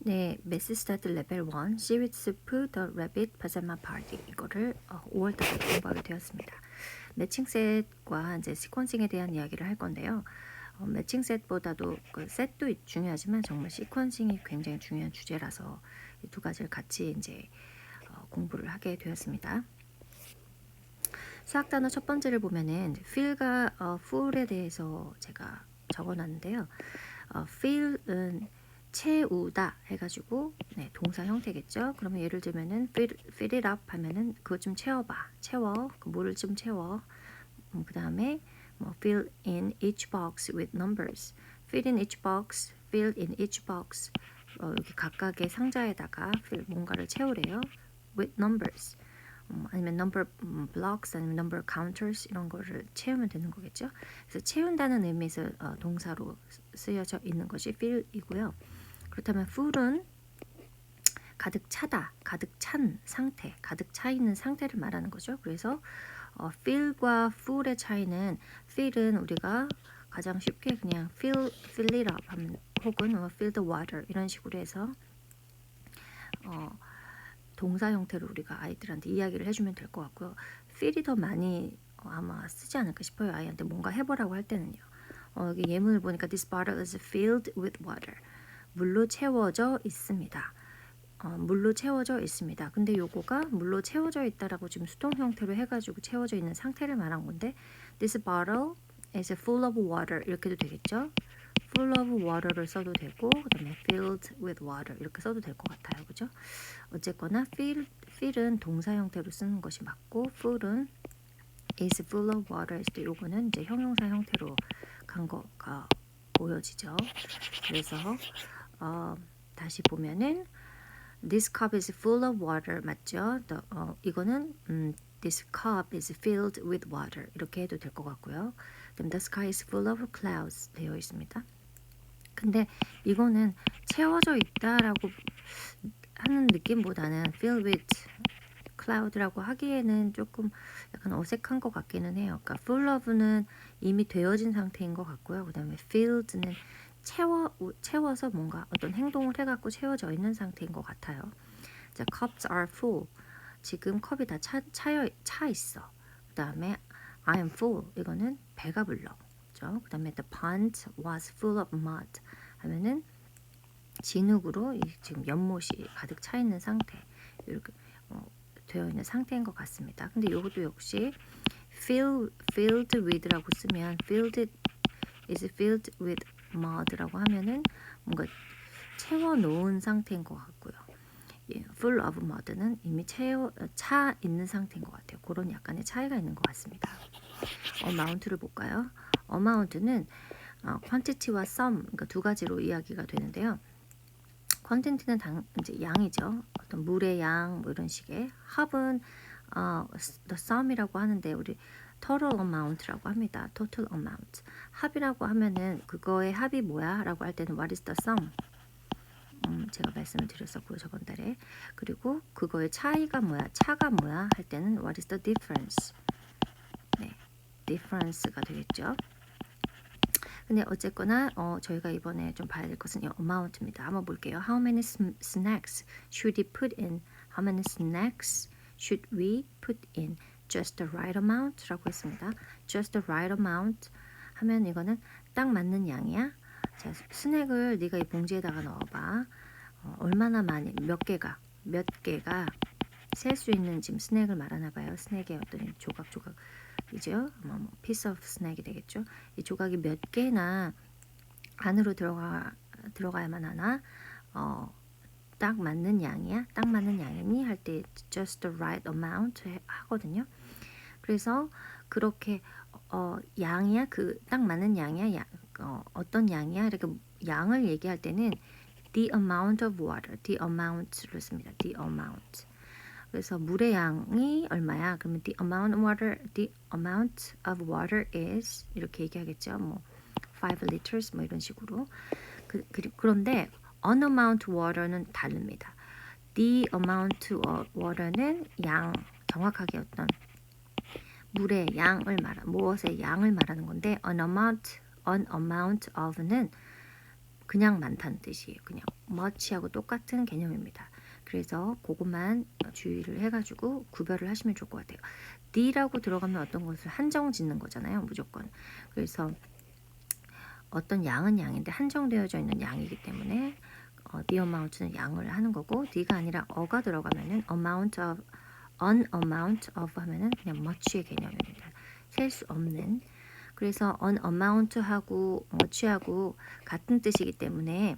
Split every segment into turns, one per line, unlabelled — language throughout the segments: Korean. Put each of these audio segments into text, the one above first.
네, 메스 스타트 레벨 1 시위드 스프 더 레빗 파자마 파티 이거를 5월달에 공부하게 되었습니다. 매칭 셋과 이제 시퀀싱에 대한 이야기를 할 건데요. 매칭 셋보다도 그 셋도 중요하지만 정말 시퀀싱이 굉장히 중요한 주제라서 이 두 가지를 같이 이제 공부를 하게 되었습니다. 수학 단어 첫 번째를 보면은 feel과 full에 대해서 제가 적어놨는데요. feel은 채우다 해가지고 동사 형태겠죠. 그러면 예를 들면은 fill it up 하면은 그것 좀 채워봐, 채워, 그 물을 좀 채워. 그 다음에 뭐 fill in each box with numbers, fill in each box, fill in each box. 여기 각각의 상자에다가 뭔가를 채우래요. with numbers. 아니면 number blocks 아니면 number counters 이런 거를 채우면 되는 거겠죠. 그래서 채운다는 의미에서 동사로 쓰여져 있는 것이 fill이고요. 그렇다면 full은 가득 차다, 가득 찬 상태, 가득 차 있는 상태를 말하는 거죠. 그래서 fill과 full의 차이는 fill은 우리가 가장 쉽게 그냥 fill it up 하면 혹은 fill the water 이런 식으로 해서 동사 형태로 우리가 아이들한테 이야기를 해주면 될 것 같고요. fill이 더 많이 아마 쓰지 않을까 싶어요. 아이한테 뭔가 해보라고 할 때는요. 여기 예문을 보니까 this bottle is filled with water. 물로 채워져 있습니다. 물로 채워져 있습니다. 근데 요거가 물로 채워져 있다라고 지금 수동 형태로 해가지고 채워져 있는 상태를 말한 건데 this bottle is full of water 이렇게도 되겠죠. full of water를 써도 되고 그 다음에 filled with water 이렇게 써도 될 것 같아요. 그죠? 어쨌거나 fill은 동사 형태로 쓰는 것이 맞고 full은 is full of water 했을 때 요거는 이제 형용사 형태로 간 거가 보여지죠. 그래서 다시 보면은 this cup is full of water 맞죠? 이거는 this cup is filled with water 이렇게 해도 될 것 같고요. 그럼 the sky is full of clouds 되어 있습니다. 근데 이거는 채워져 있다라고 하는 느낌보다는 fill with cloud라고 하기에는 조금 약간 어색한 것 같기는 해요. 그러니까 full of는 이미 되어진 상태인 것 같고요. 그 다음에 filled는 채워서 뭔가 어떤 행동을 해갖고 채워져 있는 상태인 것 같아요. 자, cups are full. 지금 컵이 다 차 있어. 그 다음에 I am full. 이거는 배가 불러. 그죠? 그 다음에 the pond was full of mud. 하면은 진흙으로 지금 연못이 가득 차 있는 상태. 이렇게 되어 있는 상태인 것 같습니다. 근데 이것도 역시 filled with라고 쓰면 filled is filled with mud라고 하면은 뭔가 채워 놓은 상태인 것 같고요. full of mud는 이미 차 있는 상태인 것 같아요. 그런 약간의 차이가 있는 것 같습니다. amount를 볼까요? amount는 quantity와 sum 그러니까 두 가지로 이야기가 되는데요. quantity는 이제 양이죠. 어떤 물의 양 뭐 이런 식의 합은 the sum이라고 하는데 우리 total amount라고 합니다. total amount. 합이라고 하면은 그거의 합이 뭐야? 라고 할 때는 what is the sum? 제가 말씀을 드렸었고요. 저번 달에. 그리고 그거의 차이가 뭐야? 차가 뭐야? 할 때는 what is the difference? 네, difference가 되겠죠. 근데 어쨌거나 저희가 이번에 좀 봐야 될 것은 이 amount입니다. 한번 볼게요. How many snacks should we put in? How many snacks should we put in? Just the right amount 라고 했습니다. Just the right amount 하면 이거는 딱 맞는 양이야. 자, 스낵을 네가 이 봉지에다가 넣어봐. 얼마나 많이 몇 개가 셀 수 있는 지금 스낵을 말하나 봐요. 스낵의 어떤 조각 이죠. piece of snack이 되겠죠. 이 조각이 몇 개나 안으로 들어가야만 하나? 딱 맞는 양이야? 딱 맞는 양이니? 할 때 just the right amount 하거든요. 그래서 그렇게 양이야? 그 딱 맞는 양이야? 어떤 양이야? 이렇게 양을 얘기할 때는 the amount of water, the amount를 씁니다. the amount. 그래서 물의 양이 얼마야? 그러면 the amount of water is 이렇게 얘기하겠죠. 뭐 5 liters 뭐 이런 식으로. 그런데 unamount water는 다릅니다. the amount of water는 양, 정확하게 어떤 물의 양을 무엇의 양을 말하는 건데 unamount of는 그냥 많다는 뜻이에요. 그냥 much하고 똑같은 개념입니다. 그래서 그것만 주의를 해가지고 구별을 하시면 좋을 것 같아요. the라고 들어가면 어떤 것을 한정 짓는 거잖아요, 무조건. 그래서 어떤 양은 양인데 한정되어져 있는 양이기 때문에 the amount는 양을 하는 거고 the가 아니라 어가 들어가면은 amount of, an amount of 하면은 그냥 much의 개념입니다. 셀 수 없는. 그래서 an amount하고 much하고 같은 뜻이기 때문에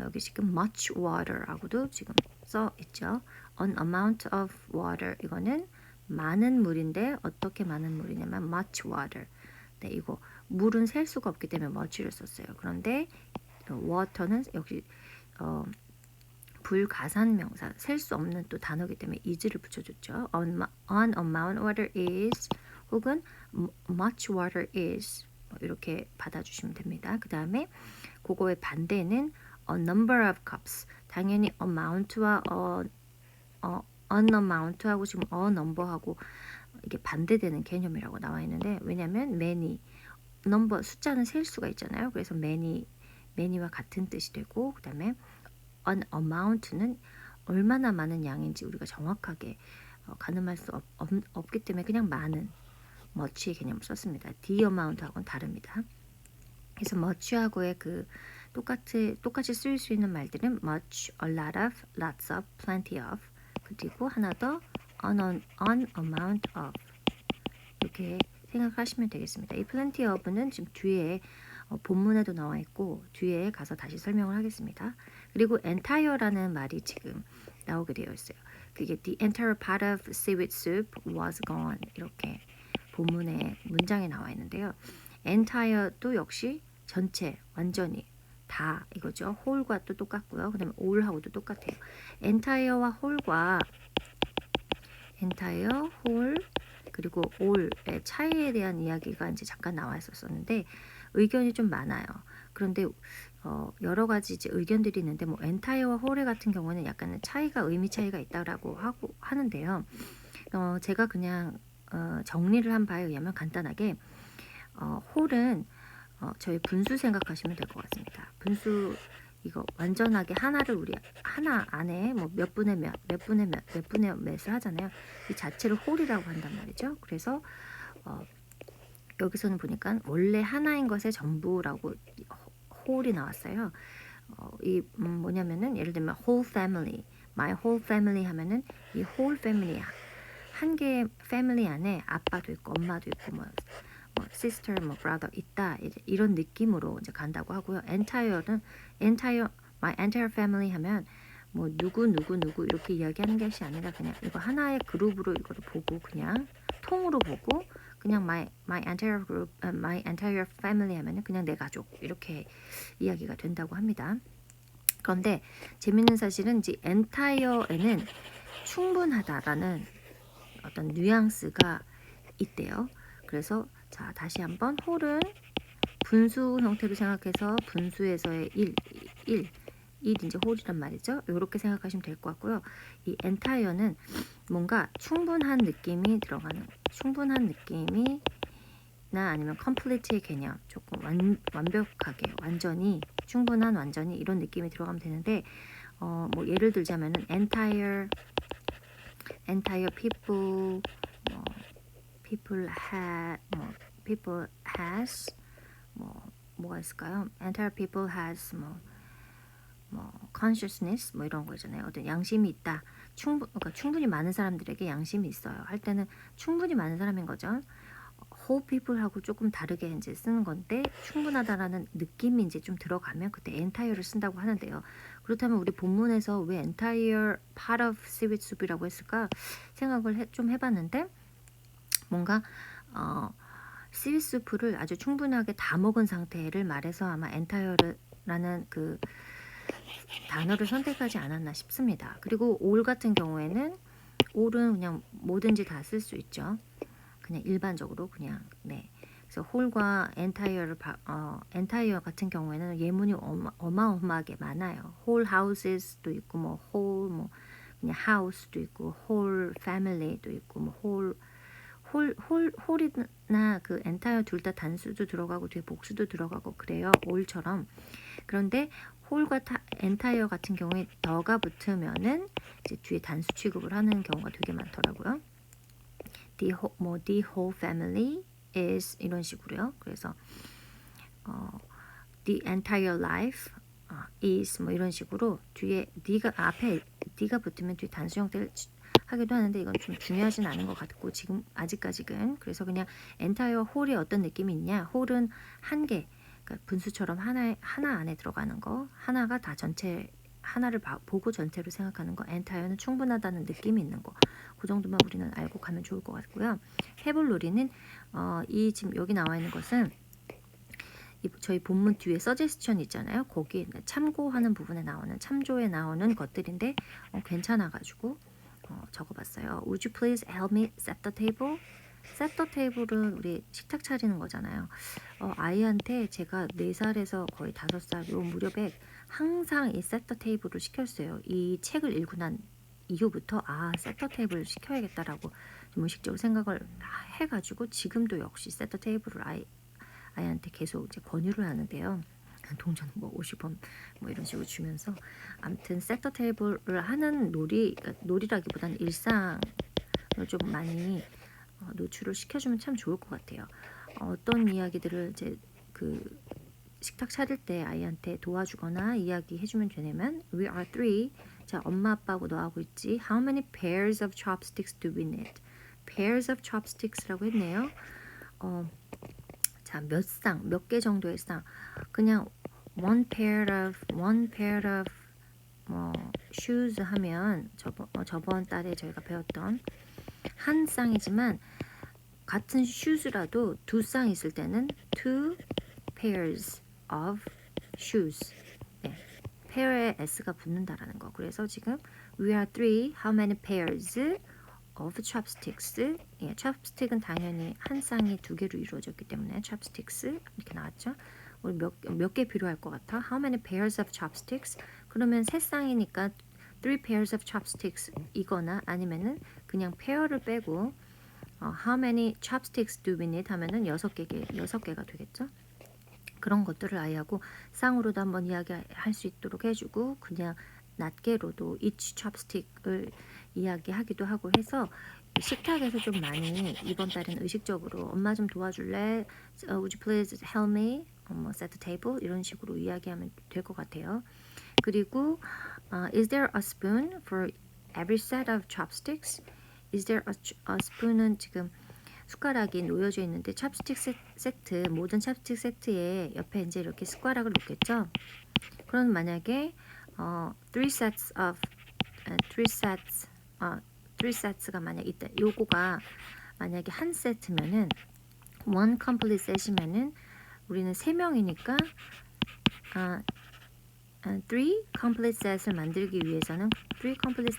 여기 지금 much water하고도 지금 써 있죠. an amount of water 이거는 많은 물인데 어떻게 많은 물이냐면 much water. 네, 이거 물은 셀 수가 없기 때문에 much를 썼어요. 그런데 water는 역시 불가산 명사, 셀 수 없는 또 단어이기 때문에 is를 붙여줬죠. an amount water is 혹은 much water is 이렇게 받아주시면 됩니다. 그 다음에 그거의 반대는 a number of cups. 당연히 amount와 an amount하고 지금 a number하고 이게 반대되는 개념이라고 나와 있는데 왜냐하면 many number 숫자는 셀 수가 있잖아요. 그래서 many와 같은 뜻이 되고 그 다음에 an amount는 얼마나 많은 양인지 우리가 정확하게 가늠할 수 없기 때문에 그냥 많은 much의 개념을 썼습니다. the amount하고는 다릅니다. 그래서 much하고의 그 똑같이 쓰일 수 있는 말들은 much, a lot of, lots of, plenty of 그리고 하나 더 an amount of 이렇게 생각하시면 되겠습니다. 이 plenty of는 지금 뒤에 본문에도 나와 있고 뒤에 가서 다시 설명을 하겠습니다. 그리고 entire라는 말이 지금 나오게 되어 있어요. 그게 the entire pot of seaweed soup was gone 이렇게 본문의 문장에 나와 있는데요. entire도 역시 전체, 완전히 다 이거죠. whole과 또 똑같고요. 그 다음에 all하고도 똑같아요. entire와 entire, whole 그리고 all의 차이에 대한 이야기가 이제 잠깐 나와 있었는데 의견이 좀 많아요. 그런데 여러 가지 이제 의견들이 있는데 뭐 entire와 whole 같은 경우는 약간의 의미 차이가 있다라고 하는데요. 제가 그냥 정리를 한 바에 의하면 간단하게 whole은 저희 분수 생각하시면 될 것 같습니다. 분수 이거 완전하게 하나를 하나 안에 뭐 몇 분의 몇을 하잖아요. 이 자체를 whole이라고 한단 말이죠. 그래서 여기서는 보니까 원래 하나인 것의 전부라고 whole이 나왔어요. 뭐냐면은 예를 들면 whole family, my whole family 하면은 이 whole family 한 개의 family 안에 아빠도 있고 엄마도 있고 뭐 sister, brother 있다 이런 느낌으로 이제 간다고 하고요. entire는 my entire family 하면 뭐 누구 이렇게 이야기하는 것이 아니라 그냥 이거 하나의 그룹으로 이거를 보고 그냥 통으로 보고 그냥 my entire group, my entire family 하면은 그냥 내 가족 이렇게 이야기가 된다고 합니다. 그런데 재밌는 사실은 이제 entire에는 충분하다라는 어떤 뉘앙스가 있대요. 그래서 자 다시 한번 whole은 분수 형태로 생각해서 분수에서의 1 이제 whole이란 말이죠. 이렇게 생각하시면 될 것 같고요. 이 entire는 뭔가 충분한 느낌이 들어가는 충분한 느낌이나 아니면 complete의 개념 조금 완벽하게 완전히 충분한 완전히 이런 느낌이 들어가면 되는데 뭐 예를 들자면은 entire people people has 뭐가 있을까요? entire people has consciousness 이런 거잖아요. 어떤 양심이 있다. 그러니까 충분히 많은 사람들에게 양심이 있어요. 할 때는 충분히 많은 사람인 거죠. whole people하고 조금 다르게 이제 쓰는 건데 충분하다라는 느낌이 이제 좀 들어가면 그때 entire를 쓴다고 하는데요. 그렇다면 우리 본문에서 왜 entire part of seaweed soup이라고 했을까 생각을 좀 해봤는데 뭔가 seaweed soup를 아주 충분하게 다 먹은 상태를 말해서 아마 entire라는 그 단어를 선택하지 않았나 싶습니다. 그리고 all 같은 경우에는 all은 그냥 뭐든지 다 쓸 수 있죠. 그냥 일반적으로 그냥 네. 그래서 whole과 entire 같은 경우에는 예문이 어마어마하게 많아요. whole houses도 있고 뭐 whole 그냥 house도 있고 whole family도 있고 뭐 홀이나 그 entire 둘 다 단수도 들어가고 뒤에 복수도 들어가고 그래요. all처럼. 그런데 홀과 entire 같은 경우에 더가 붙으면은 이제 뒤에 단수 취급을 하는 경우가 되게 많더라고요. the whole family is 이런 식으로요. 그래서 the entire life is 뭐 이런 식으로 뒤에 앞에 D가 붙으면 뒤에 단수 형태를 하기도 하는데 이건 좀 중요하진 않은 것 같고 지금 아직까지는 그래서 그냥 entire whole이 어떤 느낌이 있냐 whole은 한 개 그러니까 분수처럼 하나 안에 들어가는 거 하나가 다 전체 하나를 보고 전체로 생각하는 거 entire는 충분하다는 느낌이 있는 거 그 정도만 우리는 알고 가면 좋을 것 같고요. 해볼 놀이는 이 지금 여기 나와 있는 것은 저희 본문 뒤에 서제스천 있잖아요. 거기에 참고하는 부분에 나오는 참조에 나오는 것들인데 괜찮아가지고 적어봤어요. Would you please help me set the table? set the table은 우리 식탁 차리는 거잖아요. 아이한테 제가 4살에서 거의 5살 요 무렵에 항상 이 set the table을 시켰어요. 이 책을 읽고 난 이후부터 set the table을 시켜야겠다라고 좀 의식적으로 생각을 해가지고 지금도 역시 set the table을 아이한테 계속 이제 권유를 하는데요. 동전 뭐 50원 뭐 이런 식으로 주면서 아무튼 set the table을 하는 놀이라기보다는 일상을 좀 많이 노출을 시켜주면 참 좋을 것 같아요. 어떤 이야기들을 이제 그 식탁 차릴 때 아이한테 도와주거나 이야기해주면 되냐면 We are three. 자, 엄마 아빠하고 너하고 있지. How many pairs of chopsticks do we need? Pairs of chopsticks라고 했네요. 자, 몇 개 정도의 쌍. 그냥 one pair of shoes 하면 저번 달에 저희가 배웠던 한 쌍이지만 같은 shoes라도 두 쌍 있을 때는 two pairs of shoes. 네. pair에 s가 붙는다라는 거. 그래서 지금 we are three. How many pairs of chopsticks? 예, chopstick은 당연히 한 쌍이 두 개로 이루어졌기 때문에 chopsticks 이렇게 나왔죠. 우리 몇 개 필요할 것 같아? How many pairs of chopsticks? 그러면 세 쌍이니까 three pairs of chopsticks 이거나 아니면은 그냥 pair를 빼고 how many chopsticks do we need 하면은 6개가 되겠죠. 그런 것들을 아이하고 쌍으로도 한번 이야기할 수 있도록 해주고 그냥 낱개로도 each chopstick을 이야기하기도 하고 해서 식탁에서 좀 많이 이번 달에는 의식적으로 엄마 좀 도와줄래? Would you please help me? set the table 이런 식으로 이야기하면 될 것 같아요. 그리고 is there a spoon for every set of chopsticks? Is there a spoon은 지금 숟가락이 놓여져 있는데 찹스틱 세트 모든 찹스틱 세트에 옆에 이제 이렇게 숟가락을 놓겠죠. 그럼 만약에 three sets가 만약 있다. 요거가 만약에 한 세트면은 one complete set이면은 우리는 3명이니까 three complete sets을 만들기 위해서는 three complete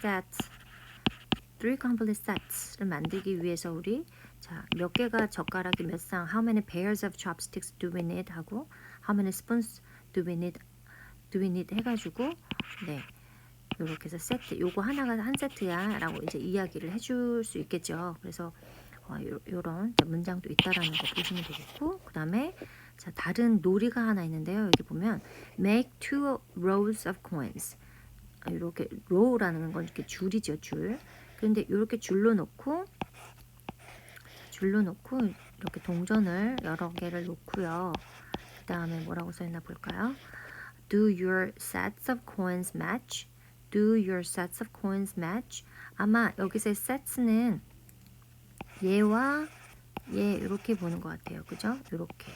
sets를 만들기 위해서 우리 자, 몇 개가 젓가락이 몇 쌍 how many pairs of chopsticks do we need 하고 how many spoons do we need 해가지고 네 이렇게 해서 세트 요거 하나가 한 세트야 라고 이제 이야기를 해줄 수 있겠죠. 그래서 요런 문장도 있다라는 거 보시면 되겠고 그 다음에 자 다른 놀이가 하나 있는데요. 여기 보면 make two rows of coins 이렇게 row라는 건 이렇게 줄이죠. 줄. 그런데 이렇게 줄로 놓고 이렇게 동전을 여러 개를 놓고요. 그 다음에 뭐라고 써있나 볼까요? Do your sets of coins match? Do your sets of coins match? 아마 여기서의 sets는 얘와 얘 이렇게 보는 것 같아요. 그죠? 이렇게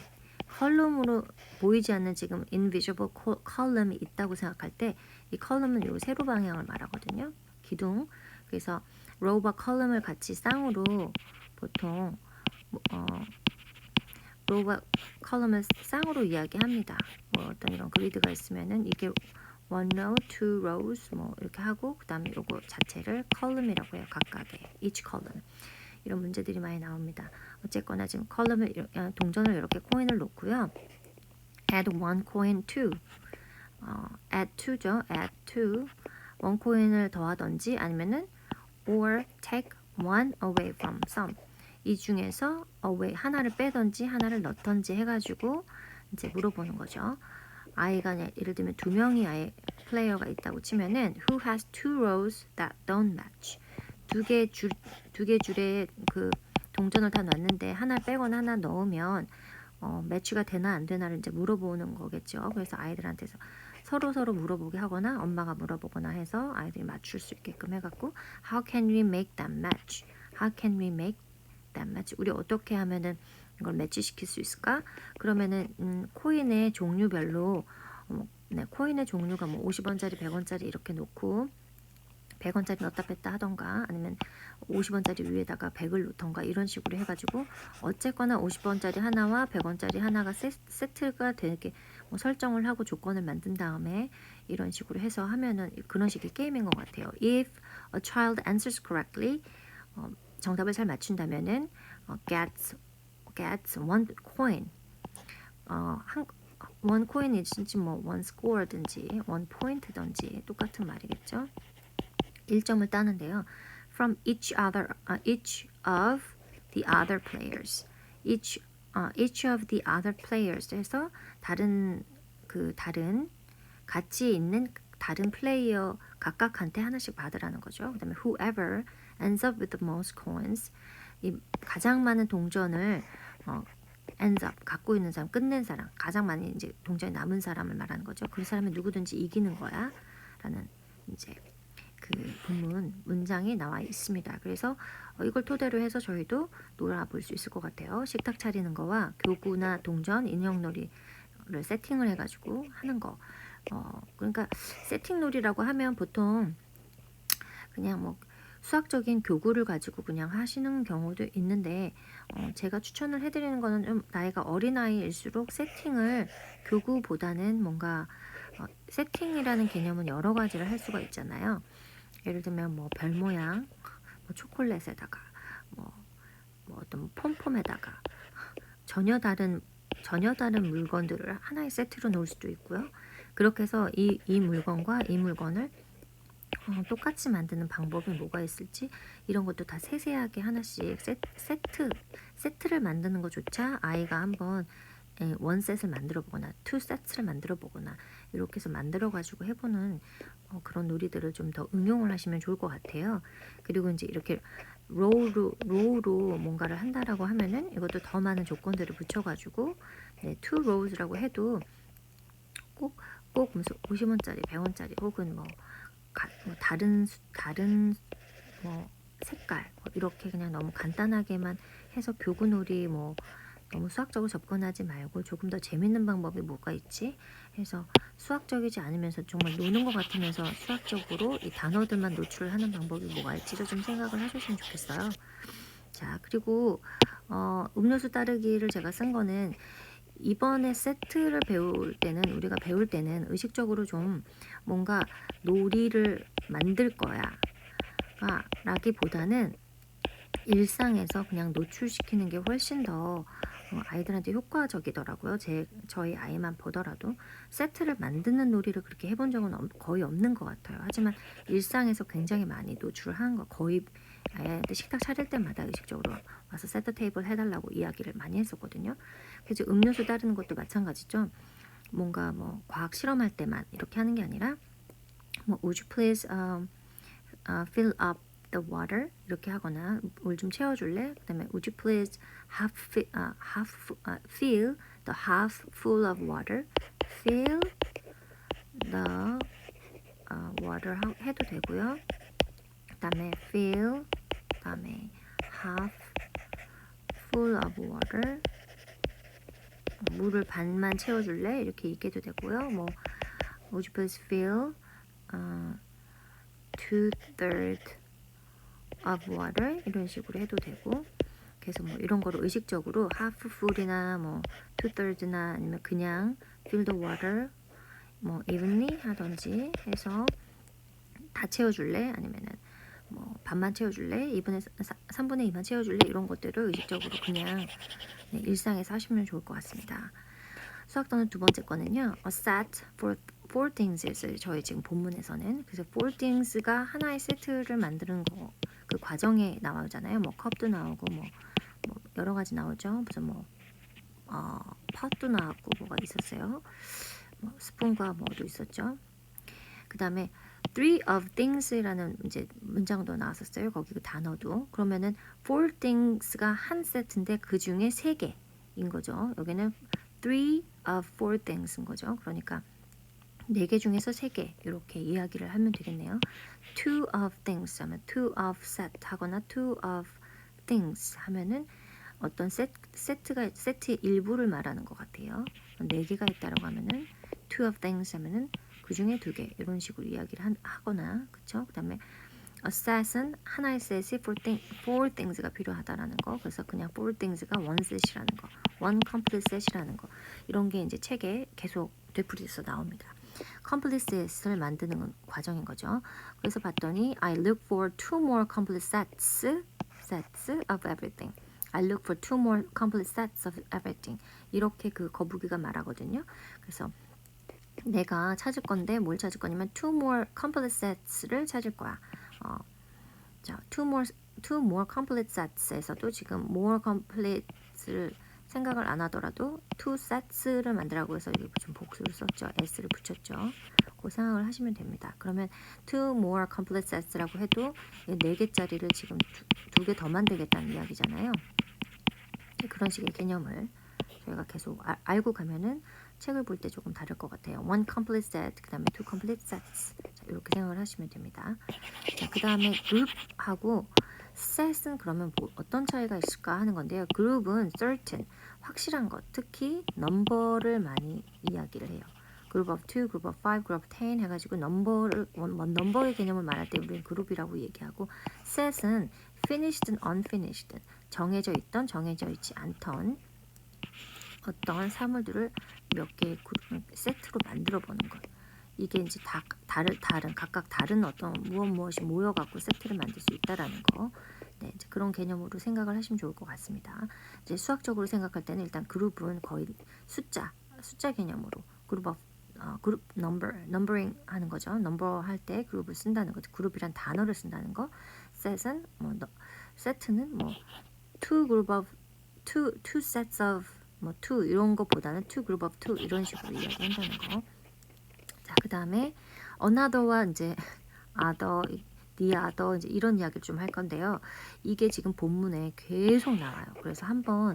컬럼으로 보이지 않는 지금 invisible column이 있다고 생각할 때 이 컬럼은 요 세로 방향을 말하거든요. 기둥. 그래서 row와 column을 같이 쌍으로 보통 row와 column을 쌍으로 이야기합니다. 뭐 어떤 이런 그리드가 있으면은 이게 one row, two rows 뭐 이렇게 하고 그 다음에 요거 자체를 column이라고 해요. 각각의 each column. 이런 문제들이 많이 나옵니다. 어쨌거나 지금 동전을 이렇게 코인을 놓고요. add one coin to add to죠. add to 원 코인을 더하던지 아니면은 or take one away from some 이 중에서 왜 하나를 빼던지 하나를 넣던지 해가지고 이제 물어보는 거죠. 아이가 예를 들면 두 명이 아이 플레이어가 있다고 치면은 who has two rows that don't match. 두 개 줄에 그 동전을 다 놨는데 하나 빼거나 하나 넣으면 매치가 되나 안 되나를 이제 물어보는 거겠죠. 그래서 아이들한테서 서로 물어보게 하거나 엄마가 물어보거나 해서 아이들이 맞출 수 있게끔 해갖고 How can we make that match? How can we make that match? 우리 어떻게 하면은 이걸 매치시킬 수 있을까? 그러면은 코인의 종류별로 네, 코인의 종류가 뭐 50원짜리, 100원짜리 이렇게 놓고 100원짜리 넣었다 뺐다 하던가 아니면 50원짜리 위에다가 100을 놓던가 이런 식으로 해가지고 어쨌거나 50원짜리 하나와 100원짜리 하나가 세트가 되게 뭐 설정을 하고 조건을 만든 다음에 이런 식으로 해서 하면은 그런 식의 게임인 것 같아요. If a child answers correctly, 정답을 잘 맞춘다면은 gets one coin. 원 코인이든지 뭐 원 스코어든지 원 포인트든지 똑같은 말이겠죠. 1점을 따는데요. From each of the other players. each of the other players 해서 다른 같이 있는 다른 플레이어 각각한테 하나씩 받으라는 거죠. 그다음에 whoever ends up with the most coins. 이 가장 많은 동전을 ends up 갖고 있는 사람, 끝낸 사람, 가장 많이 이제 동전이 남은 사람을 말하는 거죠. 그 사람이 누구든지 이기는 거야라는 이제 그 본문 문장이 나와 있습니다. 그래서 이걸 토대로 해서 저희도 놀아볼 수 있을 것 같아요. 식탁 차리는 거와 교구나 동전, 인형놀이를 세팅을 해가지고 하는 거. 그러니까 세팅놀이라고 하면 보통 그냥 뭐 수학적인 교구를 가지고 그냥 하시는 경우도 있는데 제가 추천을 해드리는 거는 좀 나이가 어린아이일수록 세팅을 교구보다는 뭔가 세팅이라는 개념은 여러 가지를 할 수가 있잖아요. 예를 들면 뭐 별 모양, 뭐 초콜릿에다가 뭐 어떤 폼폼에다가 전혀 다른 물건들을 하나의 세트로 놓을 수도 있고요. 그렇게 해서 이 물건과 이 물건을 똑같이 만드는 방법이 뭐가 있을지 이런 것도 다 세세하게 하나씩 세트를 만드는 것조차 아이가 한번 원셋을 만들어 보거나 투 세트를 만들어 보거나 이렇게 해서 만들어 가지고 해보는 그런 놀이들을 좀 더 응용을 하시면 좋을 것 같아요. 그리고 이제 이렇게 로우로 뭔가를 한다라고 하면은 이것도 더 많은 조건들을 붙여가지고 two rows라고 해도 꼭 무슨 50원짜리, 100원짜리 혹은 뭐 다른 뭐 색깔 이렇게 그냥 너무 간단하게만 해서 교구놀이 뭐 너무 수학적으로 접근하지 말고 조금 더 재밌는 방법이 뭐가 있지 해서 수학적이지 않으면서 정말 노는 것 같으면서 수학적으로 이 단어들만 노출을 하는 방법이 뭐가 있지를 좀 생각을 하셨으면 좋겠어요. 자, 그리고 음료수 따르기를 제가 쓴 거는 이번에 세트를 우리가 배울 때는 의식적으로 좀 뭔가 놀이를 만들 거야 라기보다는 일상에서 그냥 노출시키는 게 훨씬 더 아이들한테 효과적이더라고요. 저희 아이만 보더라도 세트를 만드는 놀이를 그렇게 해본 적은 거의 없는 것 같아요. 하지만 일상에서 굉장히 많이 노출을 하는 거 거의 아이한테 식탁 차릴 때마다 의식적으로 와서 세트 테이블 해달라고 이야기를 많이 했었거든요. 그래서 음료수 따르는 것도 마찬가지죠. 뭔가 뭐 과학 실험할 때만 이렇게 하는 게 아니라 뭐 would you please fill up the water 이렇게 하거나 물 좀 채워줄래? 그다음에 would you please fill the half full of water? fill the water 해도 되고요. 그다음에 fill 그다음에 half full of water 물을 반만 채워줄래? 이렇게 읽게도 되고요. 뭐 would you please fill 2/3 of water 이런 식으로 해도 되고 그래서 뭐 이런 거를 의식적으로 half full이나 뭐 2/3나 아니면 그냥 fill the water 뭐 evenly 하던지 해서 다 채워줄래? 아니면은 뭐 반만 채워줄래? 3분의 2만 채워줄래? 이런 것들을 의식적으로 그냥 일상에서 하시면 좋을 것 같습니다. 수학 단어 두 번째 거는요. A set for four things 있어요. 저희 지금 본문에서는. 그래서 four things가 하나의 세트를 만드는 거 그 과정에 나오잖아요. 뭐 컵도 나오고 뭐 여러 가지 나오죠. 무슨 뭐 팟도 나왔고 뭐가 있었어요. 뭐 스푼과 뭐도 있었죠. 그 다음에 three of things라는 이제 문장도 나왔었어요. 거기 그 단어도. 그러면은 four things가 한 세트인데 그 중에 세 개인 거죠. 여기는 three of four things인 거죠. 그러니까 네 개 중에서 세 개 이렇게 이야기를 하면 되겠네요. two of things 하면 two of set 하거나 two of things 하면은 어떤 세트의 일부를 말하는 것 같아요. 네 개가 있다라고 하면은 two of things 하면은 그 중에 두 개 이런 식으로 이야기를 하거나 그쵸? 그 다음에 a set은 하나의 set이 four things가 필요하다라는 거. 그래서 그냥 four things가 one set이라는 거, one complete set이라는 거 이런 게 이제 책에 계속 되풀이해서 나옵니다. complete set을 만드는 과정인 거죠. 그래서 봤더니 I look for two more complete sets of everything. I look for two more complete sets of everything. 이렇게 그 거북이가 말하거든요. 그래서 내가 찾을 건데 뭘 찾을 거냐면 two more complete sets를 찾을 거야. 자, two more complete sets에서도 지금 more complete를 생각을 안 하더라도 two sets를 만들라고 해서 여기 좀 복수를 썼죠. s를 붙였죠. 그 생각을 하시면 됩니다. 그러면 two more complete sets라고 해도 4개짜리를 지금 두 개 더 만들겠다는 이야기잖아요. 그런 식의 개념을 저희가 계속 알고 가면은 책을 볼 때 조금 다를 것 같아요. one complete set, 그 다음에 two complete sets. 자, 이렇게 생각을 하시면 됩니다. 자, 그 다음에 group하고 set은 그러면 뭐 어떤 차이가 있을까 하는 건데요. group은 certain, 확실한 것, 특히 넘버를 많이 이야기를 해요. group of 2, group of 5, group of 10 해가지고 넘버의 개념을 말할 때 우리는 그룹이라고 얘기하고 set은 finish든 unfinish든 정해져 있던 정해져 있지 않던 어떤 사물들을 몇 개의 세트로 만들어 보는 것. 이게 이제 다 각각 다른 어떤 무엇이 모여갖고 세트를 만들 수 있다라는 거. 네, 이제 그런 개념으로 생각을 하시면 좋을 것 같습니다. 이제 수학적으로 생각할 때는 일단 그룹은 거의 숫자 개념으로 그룹 넘버링 하는 거죠. 넘버 할 때 그룹을 쓴다는 거죠. 그룹이란 단어를 쓴다는 거. 셋은 세트는 two sets of two 이런 거보다는 two group of two 이런 식으로 이야기한다는 거. 자, 그 다음에 another와 이제 other, the other 이제 이런 이야기를 좀 할 건데요. 이게 지금 본문에 계속 나와요. 그래서 한번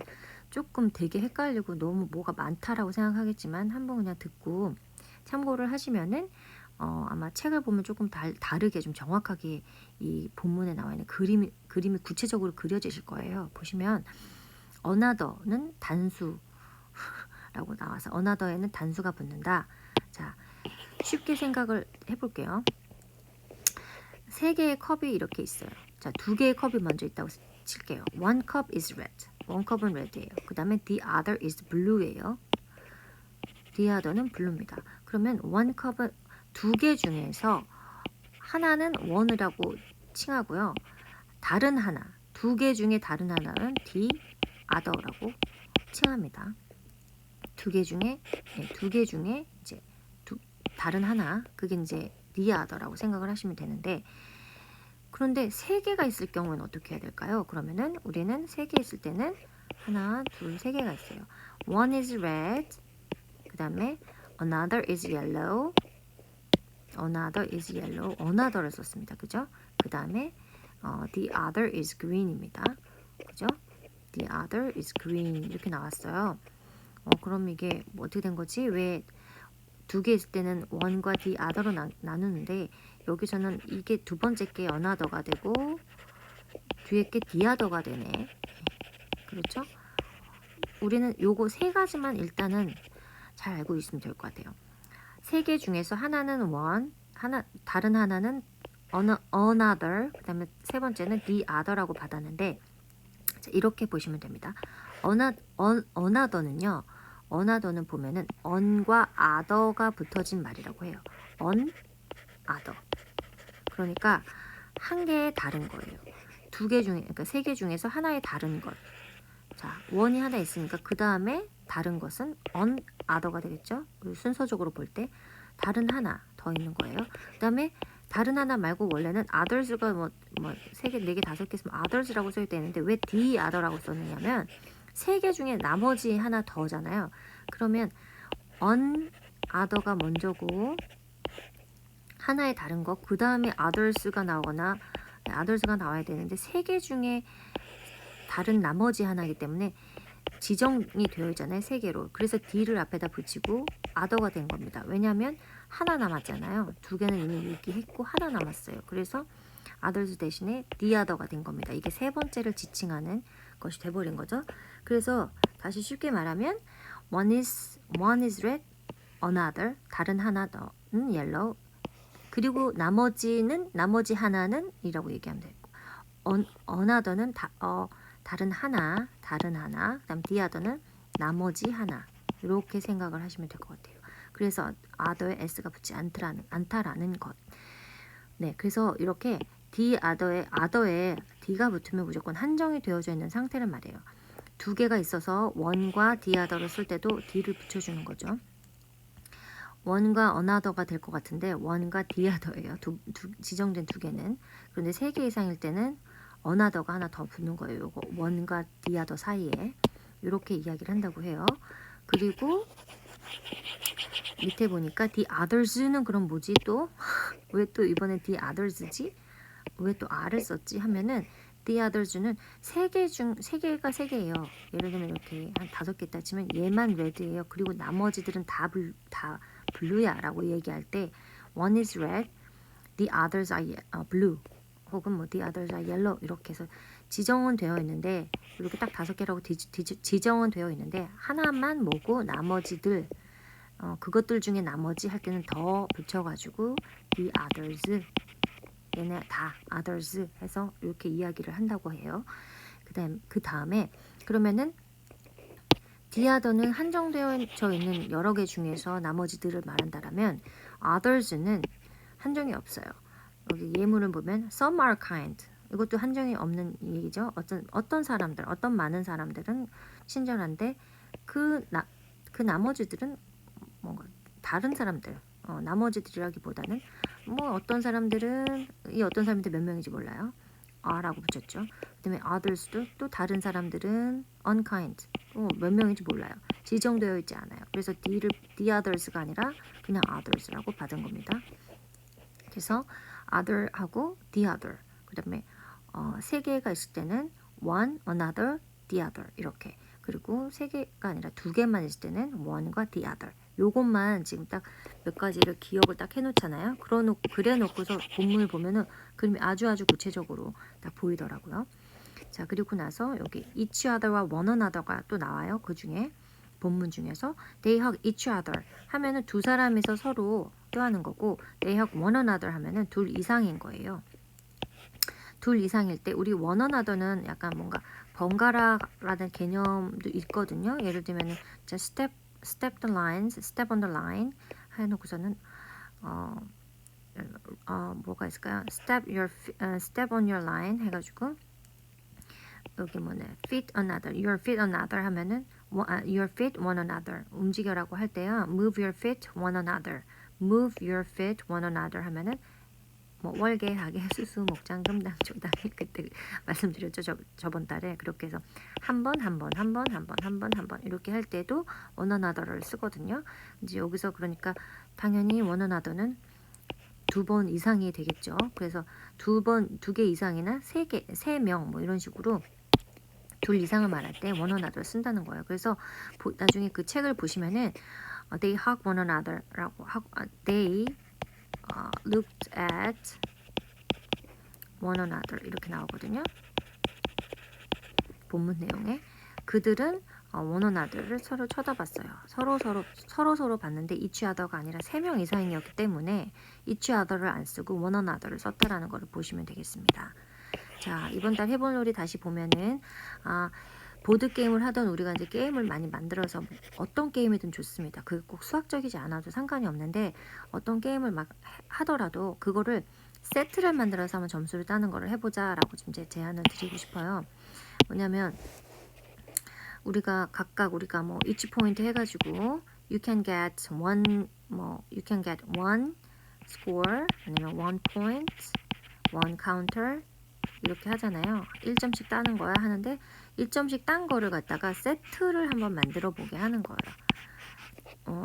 조금 되게 헷갈리고 너무 뭐가 많다라고 생각하겠지만 한번 그냥 듣고 참고를 하시면은 아마 책을 보면 조금 다르게 좀 정확하게 이 본문에 나와 있는 그림이 구체적으로 그려지실 거예요. 보시면 another는 단수라고 나와서 another에는 단수가 붙는다. 자, 쉽게 생각을 해볼게요. 3개의 컵이 이렇게 있어요. 자, 2개의 컵이 먼저 있다고 칠게요. One cup is red. One cup은 red예요. 그 다음에 the other is blue예요. the other는 blue입니다. 그러면 one cup은 2개 중에서 하나는 one이라고 칭하고요. 다른 하나, 2개 중에 다른 하나는 the other라고 칭합니다. 2개 중에 이제 다른 하나, 그게 이제 the other라고 생각을 하시면 되는데, 그런데 3개가 있을 경우는 어떻게 해야 될까요? 그러면은 우리는 3개 있을 때는 하나, 둘, 3개가 있어요. One is red, 그 다음에 another is yellow, another를 썼습니다. 그죠? 그 다음에 the other is green입니다. 그죠? The other is green 이렇게 나왔어요. 그럼 이게 어떻게 된 거지? 왜 2개 있을 때는 one과 the other로 나누는데 여기서는 이게 두 번째 게 another가 되고 뒤에 게 the other가 되네. 그렇죠? 우리는 요거 3가지만 일단은 잘 알고 있으면 될 것 같아요. 3개 중에서 하나는 one, 다른 하나는 another, 그 다음에 세 번째는 the other라고 받았는데 자, 이렇게 보시면 됩니다. another는 보면은 on과 other가 붙어진 말이라고 해요. on, other. 그러니까 한 개의 다른 거예요. 2개 중에, 그러니까 3개 중에서 하나의 다른 것. 자, one이 하나 있으니까 그 다음에 다른 것은 on, other가 되겠죠? 순서적으로 볼 때 다른 하나 더 있는 거예요. 그 다음에 다른 하나 말고 원래는 others가 뭐 3개, 4개, 5개 있으면 others라고 써야 되는데 왜 the other라고 썼느냐면 3개 중에 나머지 하나 더잖아요. 그러면 on other가 먼저고 하나의 다른 거, 그 다음에 others가 나오거나 others가 나와야 되는데 3개 중에 다른 나머지 하나이기 때문에 지정이 되어 있잖아요. 3개로. 그래서 D를 앞에다 붙이고 other가 된 겁니다. 왜냐하면 하나 남았잖아요. 2개는 이미 얘기했고 하나 남았어요. 그래서 others 대신에 the other가 된 겁니다. 이게 세 번째를 지칭하는 것이 돼버린 거죠. 그래서 다시 쉽게 말하면 one is red, another 다른 하나 더는 yellow, 그리고 나머지 하나는 이라고 얘기하면 되고 another는 다른 하나, 그다음 the other는 나머지 하나, 이렇게 생각을 하시면 될 것 같아요. 그래서 other에 s가 붙지 않다라는 것. 네, 그래서 이렇게 the other에 d가 붙으면 무조건 한정이 되어져 있는 상태란 말이에요. 2개가 있어서 one과 the other를 쓸 때도 d를 붙여주는 거죠. one과 another가 될 것 같은데 one과 the other예요. 지정된 2개는. 그런데 3개 이상일 때는 another가 하나 더 붙는 거예요. 요거 one과 the other 사이에 이렇게 이야기를 한다고 해요. 그리고 밑에 보니까 the others는 그럼 뭐지 또? 왜 또 이번엔 the others지? 왜 또 R을 썼지? 하면은 the others는 3개가 3개예요. 예를 들면 이렇게 한 5개 있다 치면 얘만 red예요. 그리고 나머지들은 다 blue야 라고 얘기할 때 one is red, the others are blue, 혹은 뭐 the others are yellow 이렇게 해서 지정은 되어 있는데 이렇게 딱 5개라고 지정은 되어 있는데 하나만 뭐고 나머지들 그것들 중에 나머지 할 때는 더 붙여가지고 the others, 얘네 다 others 해서 이렇게 이야기를 한다고 해요. 그 다음에 그러면은 the other는 한정되어 있는 여러 개 중에서 나머지들을 말한다라면 others는 한정이 없어요. 여기 예문을 보면 some are kind, 이것도 한정이 없는 얘기죠. 어떤 사람들, 어떤 많은 사람들은 친절한데 그 나머지들은 뭔가 다른 사람들, 나머지들이라기보다는 뭐 어떤 사람들은 이 어떤 사람인데 몇 명인지 몰라요. are라고 붙였죠. 그다음에 others도 또 다른 사람들은 unkind, 몇 명인지 몰라요. 지정되어 있지 않아요. 그래서 the others가 아니라 그냥 others라고 받은 겁니다. 그래서 other하고 the other, 그다음에 3개가 있을 때는 one, another, the other 이렇게, 그리고 3개가 아니라 2개만 있을 때는 one과 the other. 요것만 지금 딱 몇 가지를 기억을 딱 해놓잖아요. 그래놓고서 본문을 보면은 그림이 아주 구체적으로 딱 보이더라고요. 자, 그리고 나서 여기 each other와 one another가 또 나와요. 그 중에 본문 중에서 they hug each other 하면은 두 사람이서 서로 껴안는 거고 they hug one another 하면은 둘 이상인 거예요. 둘 이상일 때 우리 one another는 약간 뭔가 번갈아라는 개념도 있거든요. 예를 들면은 step the lines, step on the line 해놓고서는 뭐가 있을까요? step on your line 해가지고 여기 뭐네 fit another, your fit another 하면은 your fit one another 움직여라고 할 때요. move your fit one another, move your fit one another 하면은 뭐 월계, 하계, 수수, 목장, 금당, 조당 그때 말씀드렸죠. 저번 달에 그렇게 해서 한 번 이렇게 할 때도 one another를 쓰거든요. 이제 여기서 그러니까 당연히 one another는 2번 이상이 되겠죠. 그래서 2개 이상이나 3명 뭐 이런 식으로 둘 이상을 말할 때 one another 쓴다는 거예요. 그래서 나중에 그 책을 보시면은 they hug one another라고 하고 they looked at one another 이렇게 나오거든요. 본문 내용에 그들은 one another를 서로 쳐다봤어요. 서로 봤는데 each other가 아니라 3명 이상이었기 때문에 each other를 안 쓰고 one another를 썼다라는 것을 보시면 되겠습니다. 자, 이번 달 해본 놀이 다시 보면은 보드 게임을 하던 우리가 이제 게임을 많이 만들어서 어떤 게임이든 좋습니다. 그게 꼭 수학적이지 않아도 상관이 없는데 어떤 게임을 막 하더라도 그거를 세트를 만들어서 한번 점수를 따는 거를 해보자라고 좀 제안을 드리고 싶어요. 뭐냐면 우리가 각각 뭐 each point 해가지고 you can get one score 아니면 1 point, 1 counter 이렇게 하잖아요. 1점씩 따는 거야 하는데 1점씩 딴 거를 갖다가 세트를 한번 만들어 보게 하는 거예요.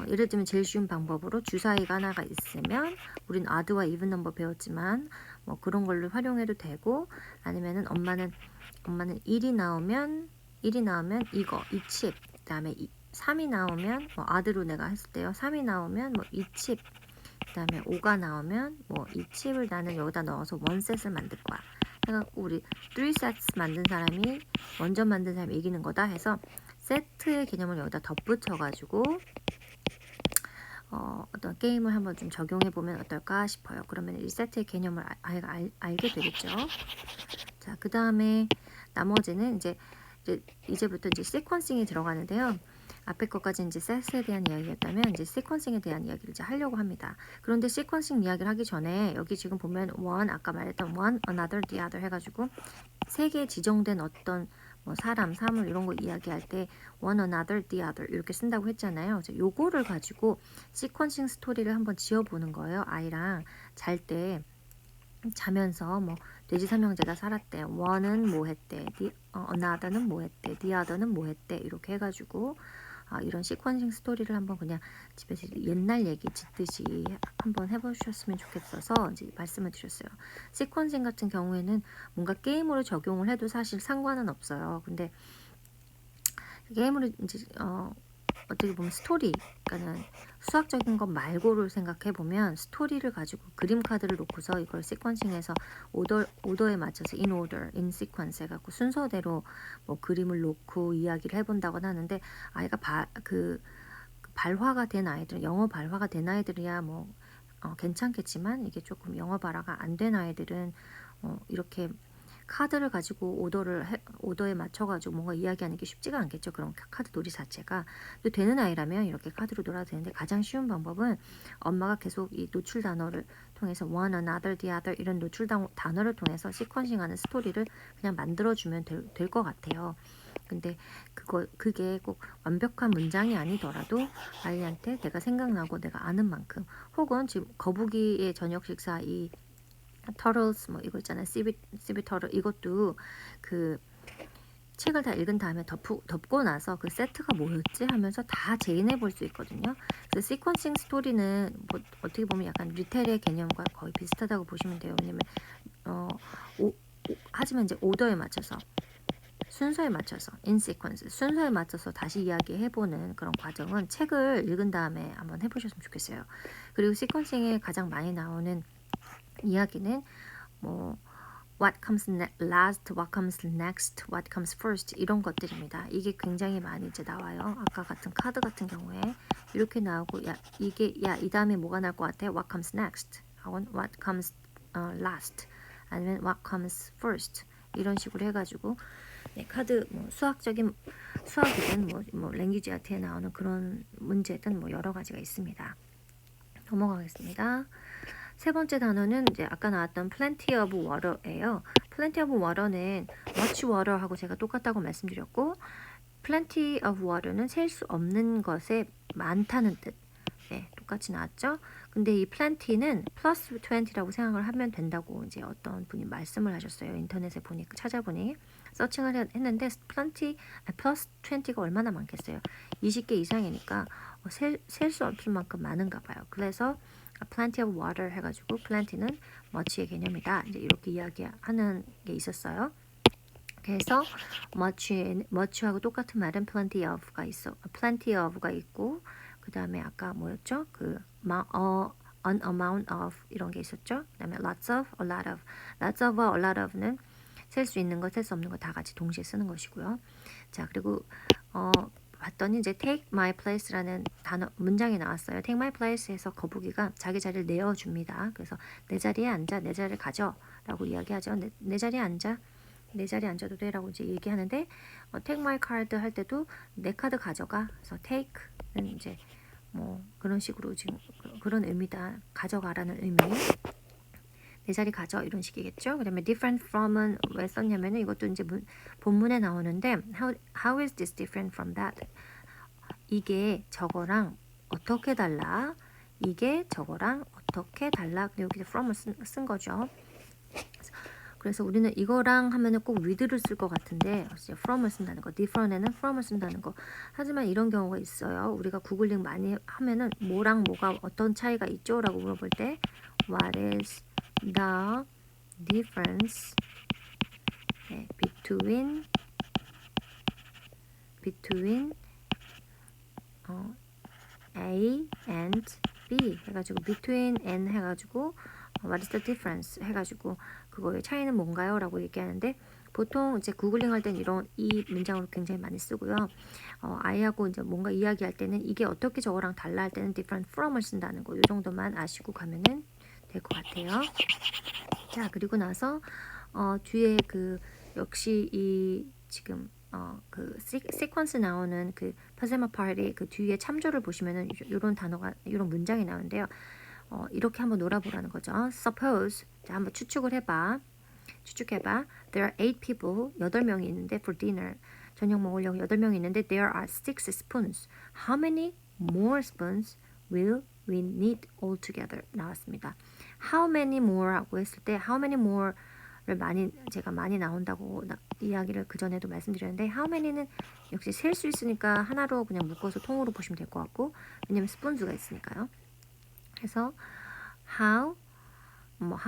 예를 들면 제일 쉬운 방법으로 주사위가 하나가 있으면 우린 odd와 even 넘버 배웠지만 뭐 그런 걸로 활용해도 되고 아니면은 엄마는 1이 나오면 이거 이 칩, 그다음에 3이 나오면 뭐 odd로 내가 했을 때요. 3이 나오면 뭐 이 칩, 그다음에 5가 나오면 뭐 이 칩을 나는 여기다 넣어서 원셋을 만들 거야. 해갖고 우리 3sets 만든 사람이 먼저 만든 사람이 이기는 거다 해서 세트의 개념을 여기다 덧붙여가지고 어떤 게임을 한번 좀 적용해 보면 어떨까 싶어요. 그러면 이 세트의 개념을 알게 되겠죠. 자, 그 다음에 나머지는 이제부터 이제 시퀀싱이 들어가는데요. 앞에 것까지 이제 셋에 대한 이야기였다면 이제 시퀀싱에 대한 이야기를 이제 하려고 합니다. 그런데 시퀀싱 이야기를 하기 전에 여기 지금 보면 one 아까 말했던 one, another, the other 해가지고 세 개 지정된 어떤 뭐 사람, 사물 이런 거 이야기할 때 one, another, the other 이렇게 쓴다고 했잖아요. 그래서 요거를 가지고 시퀀싱 스토리를 한번 지어보는 거예요. 아이랑 잘 때 자면서 뭐 돼지 삼형제가 살았대. one은 뭐 했대. another는 뭐 했대. the other는 뭐 했대. 이렇게 해가지고 이런 시퀀싱 스토리를 한번 그냥 집에서 옛날 얘기 짓듯이 한번 해보셨으면 좋겠어서 이제 말씀을 드렸어요. 시퀀싱 같은 경우에는 뭔가 게임으로 적용을 해도 사실 상관은 없어요. 근데 게임으로 이제 어떻게 보면 스토리, 그러니까는 수학적인 것 말고를 생각해 보면 스토리를 가지고 그림 카드를 놓고서 이걸 시퀀싱해서 오더에 맞춰서 in order, in sequence 해갖고 순서대로 뭐 그림을 놓고 이야기를 해본다고는 하는데 아이가 발화가 된 아이들, 영어 발화가 된 아이들이야 뭐 괜찮겠지만 이게 조금 영어 발화가 안 된 아이들은 이렇게 카드를 가지고 오더에 맞춰가지고 뭔가 이야기하는 게 쉽지가 않겠죠. 그런 카드 놀이 자체가. 또 되는 아이라면 이렇게 카드로 놀아도 되는데 가장 쉬운 방법은 엄마가 계속 이 노출 단어를 통해서 one, another, the other 이런 노출 단어를 통해서 시퀀싱하는 스토리를 그냥 만들어주면 될 것 같아요. 근데 그게 꼭 완벽한 문장이 아니더라도 아이한테 내가 생각나고 내가 아는 만큼 혹은 지금 거북이의 저녁 식사 이 터틀스 뭐 이거 있잖아요. 씨비 터틀 이것도 그 책을 다 읽은 다음에 덮고 나서 그 세트가 뭐였지 하면서 다 재인해 볼 수 있거든요. 그래서 시퀀싱 스토리는 뭐 어떻게 보면 약간 리텔의 개념과 거의 비슷하다고 보시면 돼요. 왜냐면 하지만 이제 오더에 맞춰서 순서에 맞춰서 in sequence 순서에 맞춰서 다시 이야기해보는 그런 과정은 책을 읽은 다음에 한번 해보셨으면 좋겠어요. 그리고 시퀀싱에 가장 많이 나오는 이야기는 뭐 what comes last, what comes next, what comes first 이런 것들입니다. 이게 굉장히 많이 이제 나와요. 아까 같은 카드 같은 경우에 이렇게 나오고 이 다음에 뭐가 나올 것 같아? What comes next? 혹은 what comes last? 아니면 what comes first? 이런 식으로 해가지고 카드 뭐 수학이든 뭐 랭귀지 아트에 나오는 그런 문제든 뭐 여러 가지가 있습니다. 넘어가겠습니다. 세 번째 단어는 이제 아까 나왔던 plenty of water예요. plenty of water는 much water하고 제가 똑같다고 말씀드렸고 plenty of water는 셀 수 없는 것에 많다는 뜻. 네, 똑같이 나왔죠. 근데 이 plenty는 plus 20라고 생각을 하면 된다고 이제 어떤 분이 말씀을 하셨어요. 인터넷에 찾아보니 서칭을 했는데 plus 20가 얼마나 많겠어요. 20개 이상이니까 셀 수 없을 만큼 많은가 봐요. 그래서 plenty of water 해가지고 plenty는 much의 개념이다. 이제 이렇게 이야기하는 게 있었어요. 그래서 much하고 똑같은 말은 plenty of가 있고 그 다음에 아까 뭐였죠? an amount of 이런 게 있었죠. 그 다음에 lots of, a lot of. lots of와 a lot of는 셀 수 있는 것, 셀 수 없는 것 다 같이 동시에 쓰는 것이고요. 자, 그리고 봤더니 이제 take my place라는 문장이 나왔어요. take my place에서 거북이가 자기 자리를 내어줍니다. 그래서 내 자리에 앉아, 내 자리를 가져 라고 이야기하죠. 내 자리에 앉아, 내 자리에 앉아도 돼 라고 이제 얘기하는데 take my card 할 때도 내 카드 가져가. 그래서 take는 이제 뭐 그런 식으로 지금 그런 의미다. 가져가라는 의미. 내 자리 가져 이런 식이겠죠. 그 다음에 different from은 왜 썼냐면은 이것도 이제 본문에 나오는데 how is this different from that? 이게 저거랑 어떻게 달라? 이게 저거랑 어떻게 달라? 여기서 from을 쓴 거죠. 그래서 우리는 이거랑 하면은 꼭 with를 쓸 것 같은데 from을 쓴다는 거, different에는 from을 쓴다는 거. 하지만 이런 경우가 있어요. 우리가 구글링 많이 하면은 뭐랑 뭐가 어떤 차이가 있죠? 라고 물어볼 때 What is the difference between A and B 해가지고 between and 해가지고 what is the difference 해가지고 그거의 차이는 뭔가요? 라고 얘기하는데 보통 이제 구글링 할 때는 이런 이 문장으로 굉장히 많이 쓰고요. 아이하고 이제 뭔가 이야기할 때는 이게 어떻게 저거랑 달라 할 때는 different from을 쓴다는 거, 이 정도만 아시고 가면은 될 것 같아요. 자, 그리고 나서 뒤에 그 역시 이 지금 그 시퀀스 나오는 그 파세마 파티 그 뒤에 참조를 보시면은 이런 단어가 이런 문장이 나오는데요. 이렇게 한번 놀아보라는 거죠. Suppose 자 한번 추측해봐. There are 8 people 8명이 있는데 for dinner 저녁 먹으려고 8명이 있는데 there are 6 spoons. How many more spoons will we need altogether? 나왔습니다. How many more 하고 했을 때 how many more 를 제가 많이 나온다고 이야기를 그 전에도 말씀드렸는데 how many는 역시 셀 수 있으니까 하나로 그냥 묶어서 통으로 보시면 될 것 같고 왜냐면 스푼즈가 있으니까요. 그래서 how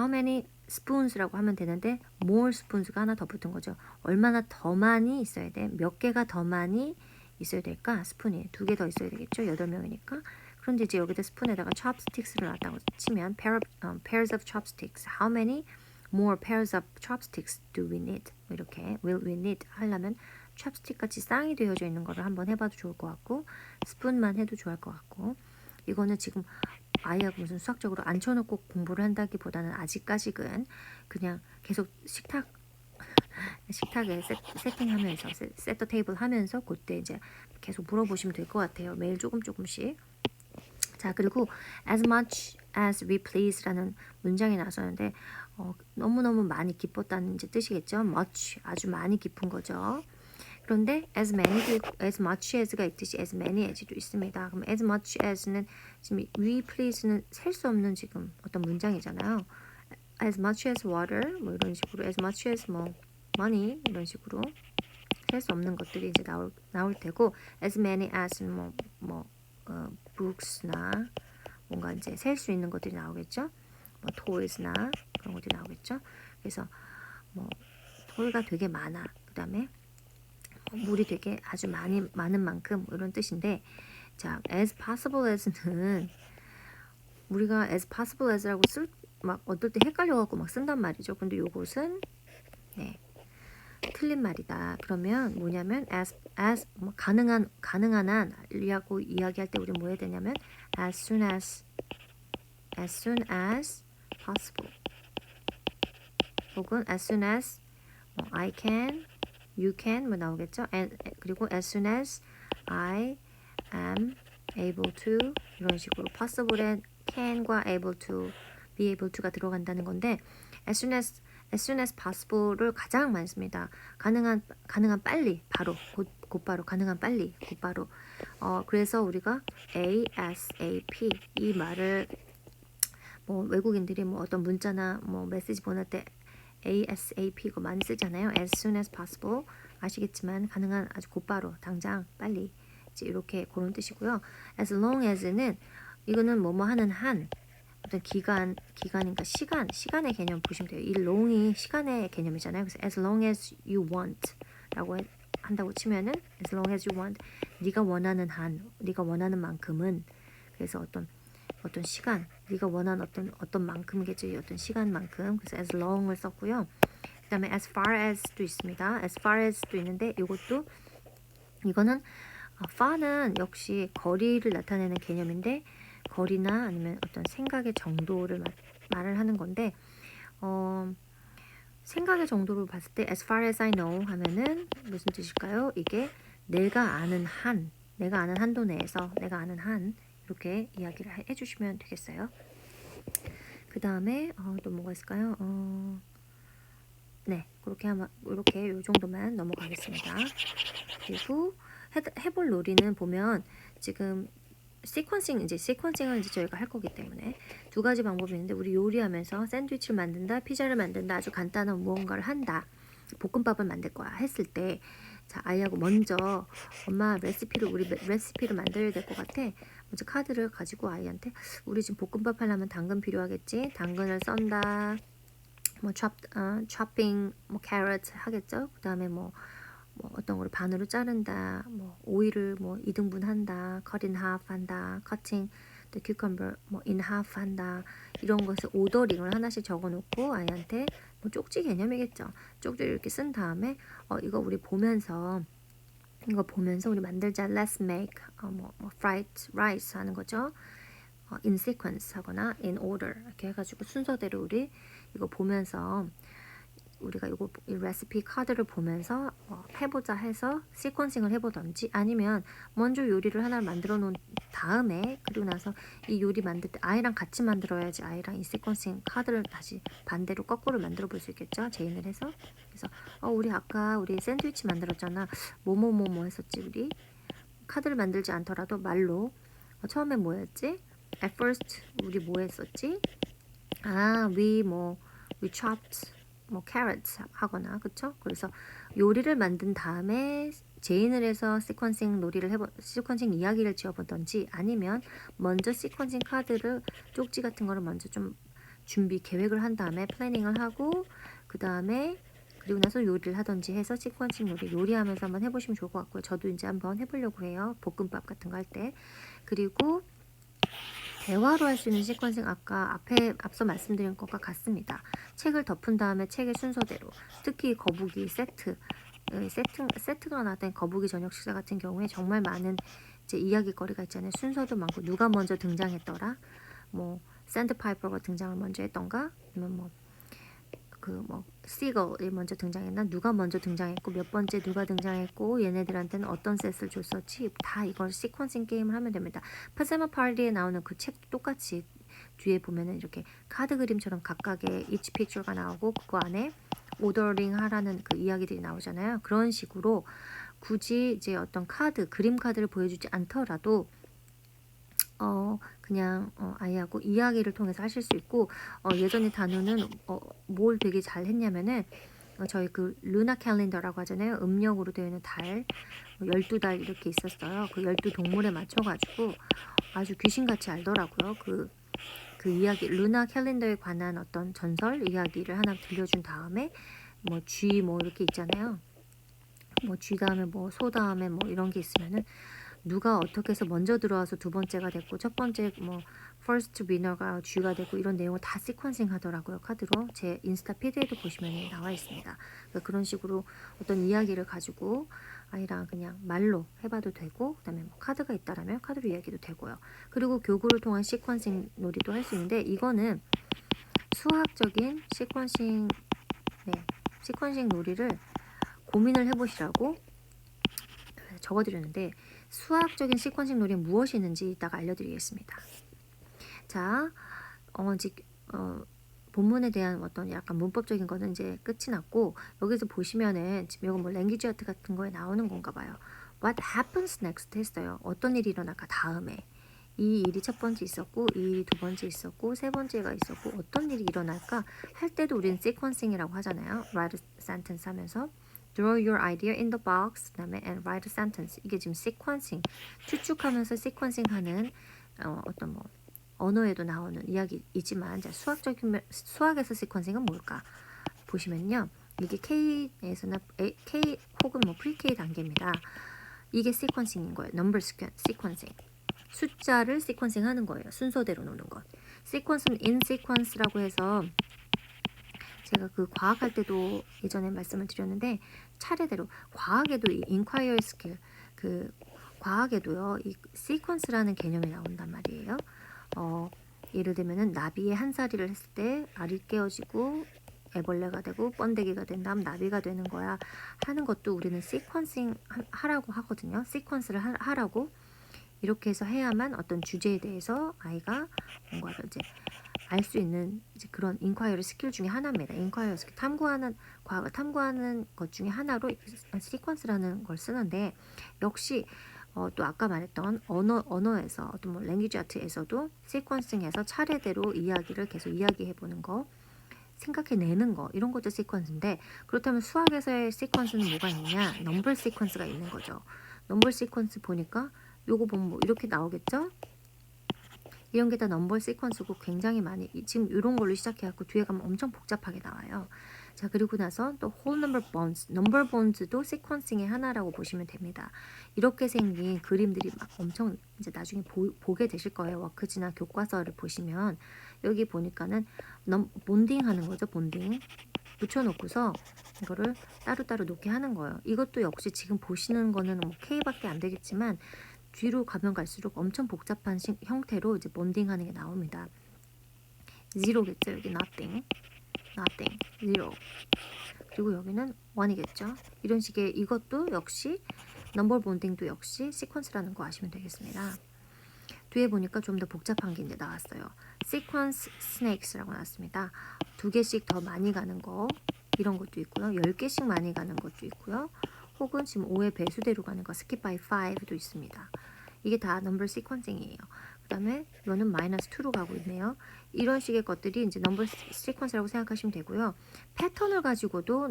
many spoons라고 하면 되는데 more spoons가 하나 더 붙은 거죠. 얼마나 더 많이 있어야 돼? 몇 개가 더 많이 있어야 될까? 스푼이 2개 더 있어야 되겠죠. 8명이니까. 그런데 이제 여기다 스푼에다가 chopsticks를 놨다고 치면 pairs of chopsticks. How many more pairs of chopsticks do we need? 이렇게 will we need 하려면 chopstick 같이 쌍이 되어져 있는 거를 한번 해봐도 좋을 것 같고 스푼만 해도 좋을 것 같고 이거는 지금 아이하고 무슨 수학적으로 앉혀놓고 공부를 한다기보다는 아직까지는 그냥 계속 식탁에 세팅하면서 세터 테이블 하면서 그때 이제 계속 물어보시면 될 것 같아요. 매일 조금씩. 자, 그리고 as much as we please라는 문장이 나서는데 너무너무 많이 기뻤다는 이제 뜻이겠죠. much 아주 많이 기쁜 거죠. 그런데 as much as가 있듯이 as many as도 있습니다. 그럼 as much as는 지금 we please는 셀 수 없는 지금 어떤 문장이잖아요. as much as water 뭐 이런 식으로 as much as 뭐 money 이런 식으로 셀 수 없는 것들이 이제 나올 테고 as many as books나 뭔가 이제 셀 수 있는 것들이 나오겠죠. 뭐 toys나 그런 것들이 나오겠죠. 그래서 뭐 toy가 되게 많아. 그다음에 물이 되게 아주 많은 만큼 이런 뜻인데 자 as possible as는 우리가 as possible as라고 막 어떨 때 헷갈려갖고 막 쓴단 말이죠. 근데 요것은 네, 틀린 말이다. 그러면 뭐냐면 as 가능한 한이라고 이야기할 때 우리 뭐 해야 되냐면 as soon as possible 혹은 as soon as I can you can 뭐 나오겠죠. 그리고 as soon as I am able to 이런 식으로 possible에 can과 able to, be able to가 들어간다는 건데 as soon as possible를 가장 많이 씁니다. 가능한 빨리 바로 곧바로 가능한 빨리 곧바로 그래서 우리가 ASAP 이 말을 뭐 외국인들이 뭐 어떤 문자나 뭐 메시지 보낼 때 ASAP 이거 많이 쓰잖아요. as soon as possible 아시겠지만 가능한 아주 곧바로 당장 빨리 이제 이렇게 그런 뜻이고요. as long as는 이거는 뭐뭐 하는 한 어떤 기간인가 시간의 개념 보시면 돼요. 이 long이 시간의 개념이잖아요. 그래서 as long as you want 라고 한다고 치면은 as long as you want 네가 원하는 한, 네가 원하는 만큼은 그래서 어떤 시간, 네가 원하는 어떤 만큼이겠죠. 어떤 시간만큼. 그래서 as long을 썼고요. 그다음에 as far as도 있습니다. as far as도 있는데 이거는 far는 역시 거리를 나타내는 개념인데 거리나 아니면 어떤 생각의 정도를 말을 하는 건데 생각의 정도로 봤을 때 as far as I know 하면은 무슨 뜻일까요? 이게 내가 아는 한도 내에서 내가 아는 한 이렇게 이야기를 해주시면 되겠어요. 그 다음에 또 뭐가 있을까요? 네, 이렇게 요 정도만 넘어가겠습니다. 그리고 해볼 놀이는 보면 지금 시퀀싱 이제 시퀀싱을 이제 저희가 할 거기 때문에 두 가지 방법이 있는데 우리 요리하면서 샌드위치를 만든다, 피자를 만든다, 아주 간단한 무언가를 한다, 볶음밥을 만들 거야 했을 때 자 아이하고 먼저 엄마 레시피를 우리 레시피를 만들어야 될 것 같아. 먼저 카드를 가지고 아이한테 우리 지금 볶음밥 하려면 당근 필요하겠지. 당근을 썬다. 뭐 chopping 뭐 carrot 하겠죠. 그다음에 뭐 어떤 거를 반으로 자른다, 뭐 오이를 뭐 2등분 한다, cut in half 한다, cutting the cucumber 뭐 in half 한다, 이런 것을 오더링을 하나씩 적어놓고 아이한테 뭐 쪽지 개념이겠죠. 쪽지를 이렇게 쓴 다음에 이거 우리 보면서 이거 보면서 우리 만들자, let's make fried rice 하는 거죠. in sequence 하거나 in order 이렇게 해가지고 순서대로 우리 이거 보면서 우리가 이 레시피 카드를 보면서 해보자 해서 시퀀싱을 해보던지 아니면 먼저 요리를 하나 만들어 놓은 다음에 그리고 나서 이 요리 만들 때 아이랑 같이 만들어야지 아이랑 이 시퀀싱 카드를 다시 반대로 거꾸로 만들어 볼 수 있겠죠. 제인을 해서 그래서 우리 아까 우리 샌드위치 만들었잖아. 뭐뭐뭐뭐 했었지 우리 카드를 만들지 않더라도 말로 처음에 뭐였지? At first 우리 뭐 했었지? we chopped carrots 하거나 그쵸? 그래서 요리를 만든 다음에 제인을 해서 시퀀싱 이야기를 지어보던지 아니면 먼저 시퀀싱 카드를 쪽지 같은 거를 먼저 좀 준비 계획을 한 다음에 플래닝을 하고 그 다음에 그리고 나서 요리를 하던지 해서 시퀀싱 요리하면서 한번 해보시면 좋을 것 같고요. 저도 이제 한번 해보려고 해요. 볶음밥 같은 거 할 때. 그리고 대화로 할 수 있는 시퀀싱 아까 앞서 말씀드린 것과 같습니다. 책을 덮은 다음에 책의 순서대로 특히 거북이 세트가 나왔던 거북이 저녁 식사 같은 경우에 정말 많은 이제 이야기거리가 있잖아요. 순서도 많고 누가 먼저 등장했더라. 뭐 샌드파이퍼가 등장을 먼저 했던가 아니면 시걸이 먼저 등장했나 누가 먼저 등장했고 몇 번째 누가 등장했고 얘네들한테는 어떤 셋을 줬었지 다 이걸 시퀀싱 게임을 하면 됩니다. 파자마 파티에 나오는 그 책도 똑같이 뒤에 보면은 이렇게 카드 그림처럼 각각의 each picture가 나오고 그거 안에 오더링 하라는 그 이야기들이 나오잖아요. 그런 식으로 굳이 이제 어떤 그림 카드를 보여주지 않더라도 그냥 아이하고 이야기를 통해서 하실 수 있고 예전에 단우는 뭘 되게 잘 했냐면은 저희 그 루나 캘린더라고 하잖아요. 음력으로 되어 있는 달 12달 이렇게 있었어요. 그 12동물에 맞춰가지고 아주 귀신같이 알더라고요. 그 이야기 루나 캘린더에 관한 어떤 전설 이야기를 하나 들려준 다음에 쥐 이렇게 있잖아요. 쥐 다음에 소 다음에 이런 게 있으면은 누가 어떻게 해서 먼저 들어와서 두 번째가 됐고 첫 번째 first winner가 쥐가 되고 이런 내용을 다 시퀀싱 하더라고요. 카드로 제 인스타 피드에도 보시면 나와 있습니다. 그러니까 그런 식으로 어떤 이야기를 가지고 아이랑 그냥 말로 해봐도 되고 그다음에 카드가 있다라면 카드로 이야기도 되고요. 그리고 교구를 통한 시퀀싱 놀이도 할 수 있는데 이거는 수학적인 시퀀싱 놀이를 고민을 해보시라고 적어드렸는데 수학적인 시퀀싱 놀이는 무엇이 있는지 이따가 알려드리겠습니다. 자, 본문에 대한 어떤 약간 문법적인 거는 이제 끝이 났고 여기서 보시면은 지금 이건 랭귀지 아트 같은 거에 나오는 건가 봐요. What happens next 했어요. 어떤 일이 일어날까 다음에. 이 일이 첫 번째 있었고 이 일이 두 번째 있었고 세 번째가 있었고 어떤 일이 일어날까 할 때도 우리는 시퀀싱이라고 하잖아요. Write a sentence 하면서 Draw your idea in the box. 그다음에 and write a sentence. 이게 지금 시퀀싱 추측하면서 시퀀싱하는 어떤 언어에도 나오는 이야기이지만 수학에서 시퀀싱은 뭘까 보시면요. 이게 K에서나 K 혹은 프리-K 단계입니다. 이게 시퀀싱인 거예요. 넘버 시퀀싱. 숫자를 시퀀싱 하는 거예요. 순서대로 놓는 것. 시퀀스는 in sequence라고 해서 제가 그 과학할 때도 예전에 말씀을 드렸는데 차례대로 과학에도 이 inquire skill 그 과학에도요 이 시퀀스라는 개념이 나온단 말이에요. 예를 들면은 나비의 한 사리를 했을 때 알이 깨어지고 애벌레가 되고 번데기가 된 다음 나비가 되는 거야 하는 것도 우리는 시퀀싱 하라고 하거든요. 시퀀스를 하라고 이렇게 해서 해야만 어떤 주제에 대해서 아이가 뭔가를 이제 알 수 있는 이제 그런 인콰이어리 스킬 중에 하나입니다. 인콰이어리 스킬 과학을 탐구하는 것 중에 하나로 시퀀스라는 걸 쓰는데 역시 또 아까 말했던 언어에서 어떤 뭐 랭귀지 아트에서도 시퀀싱해서 차례대로 이야기를 계속 이야기해보는 거, 생각해내는 거, 이런 것도 시퀀스인데, 그렇다면 수학에서의 시퀀스는 뭐가 있느냐? 넘버 시퀀스가 있는 거죠. 넘버 시퀀스 보니까 요거 보면 뭐 이렇게 나오겠죠? 이런 게 다 넘버 시퀀스고 굉장히 많이 지금 이런 걸로 시작해갖고 뒤에 가면 엄청 복잡하게 나와요. 자, 그리고 나서 또 whole number bonds, number bonds도 시퀀싱의 하나라고 보시면 됩니다. 이렇게 생긴 그림들이 막 엄청 이제 나중에 보게 되실 거예요. 워크지나 교과서를 보시면 여기 보니까는 본딩 하는 거죠. 본딩 붙여놓고서 이거를 따로따로 놓게 하는 거예요. 이것도 역시 지금 보시는 거는 뭐 K밖에 안 되겠지만 뒤로 가면 갈수록 엄청 복잡한 형태로 이제 본딩하는 게 나옵니다. zero겠죠. 여기 nothing, zero. 그리고 여기는 1이겠죠. 이런 식의 이것도 역시 넘버 본딩도 역시 시퀀스라는 거 아시면 되겠습니다. 뒤에 보니까 좀 더 복잡한 게 이제 나왔어요. sequence snakes라고 나왔습니다. 2개씩 더 많이 가는 거 이런 것도 있고요. 10개씩 많이 가는 것도 있고요. 혹은 지금 5의 배수대로 가는 거 skip by 5도 있습니다. 이게 다 넘버 시퀀싱이에요. 그 다음에 이거는 마이너스 2로 가고 있네요. 이런 식의 것들이 이제 넘버 시퀀스라고 생각하시면 되고요. 패턴을 가지고도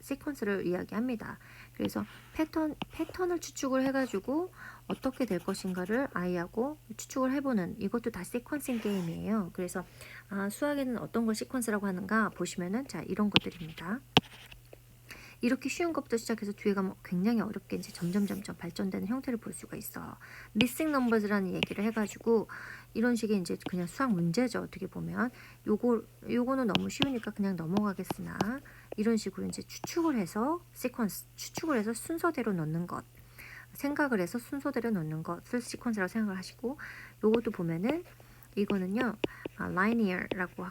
시퀀스를 이야기합니다. 그래서 패턴을 추측을 해가지고 어떻게 될 것인가를 아이하고 추측을 해보는 이것도 다 시퀀싱 게임이에요. 그래서 수학에는 어떤 걸 시퀀스라고 하는가 보시면은 자 이런 것들입니다. 이렇게 쉬운 것부터 시작해서 뒤에 가면 굉장히 어렵게 이제 점점 발전되는 형태를 볼 수가 있어. missing numbers라는 얘기를 해가지고 이런 식의 이제 그냥 수학 문제죠. 어떻게 보면 요거는 너무 쉬우니까 그냥 넘어가겠으나 이런 식으로 이제 추측을 해서 추측을 해서 순서대로 넣는 것, 생각을 해서 순서대로 넣는 것을 시퀀스라고 생각을 하시고 요것도 보면은 이거는요 linear라고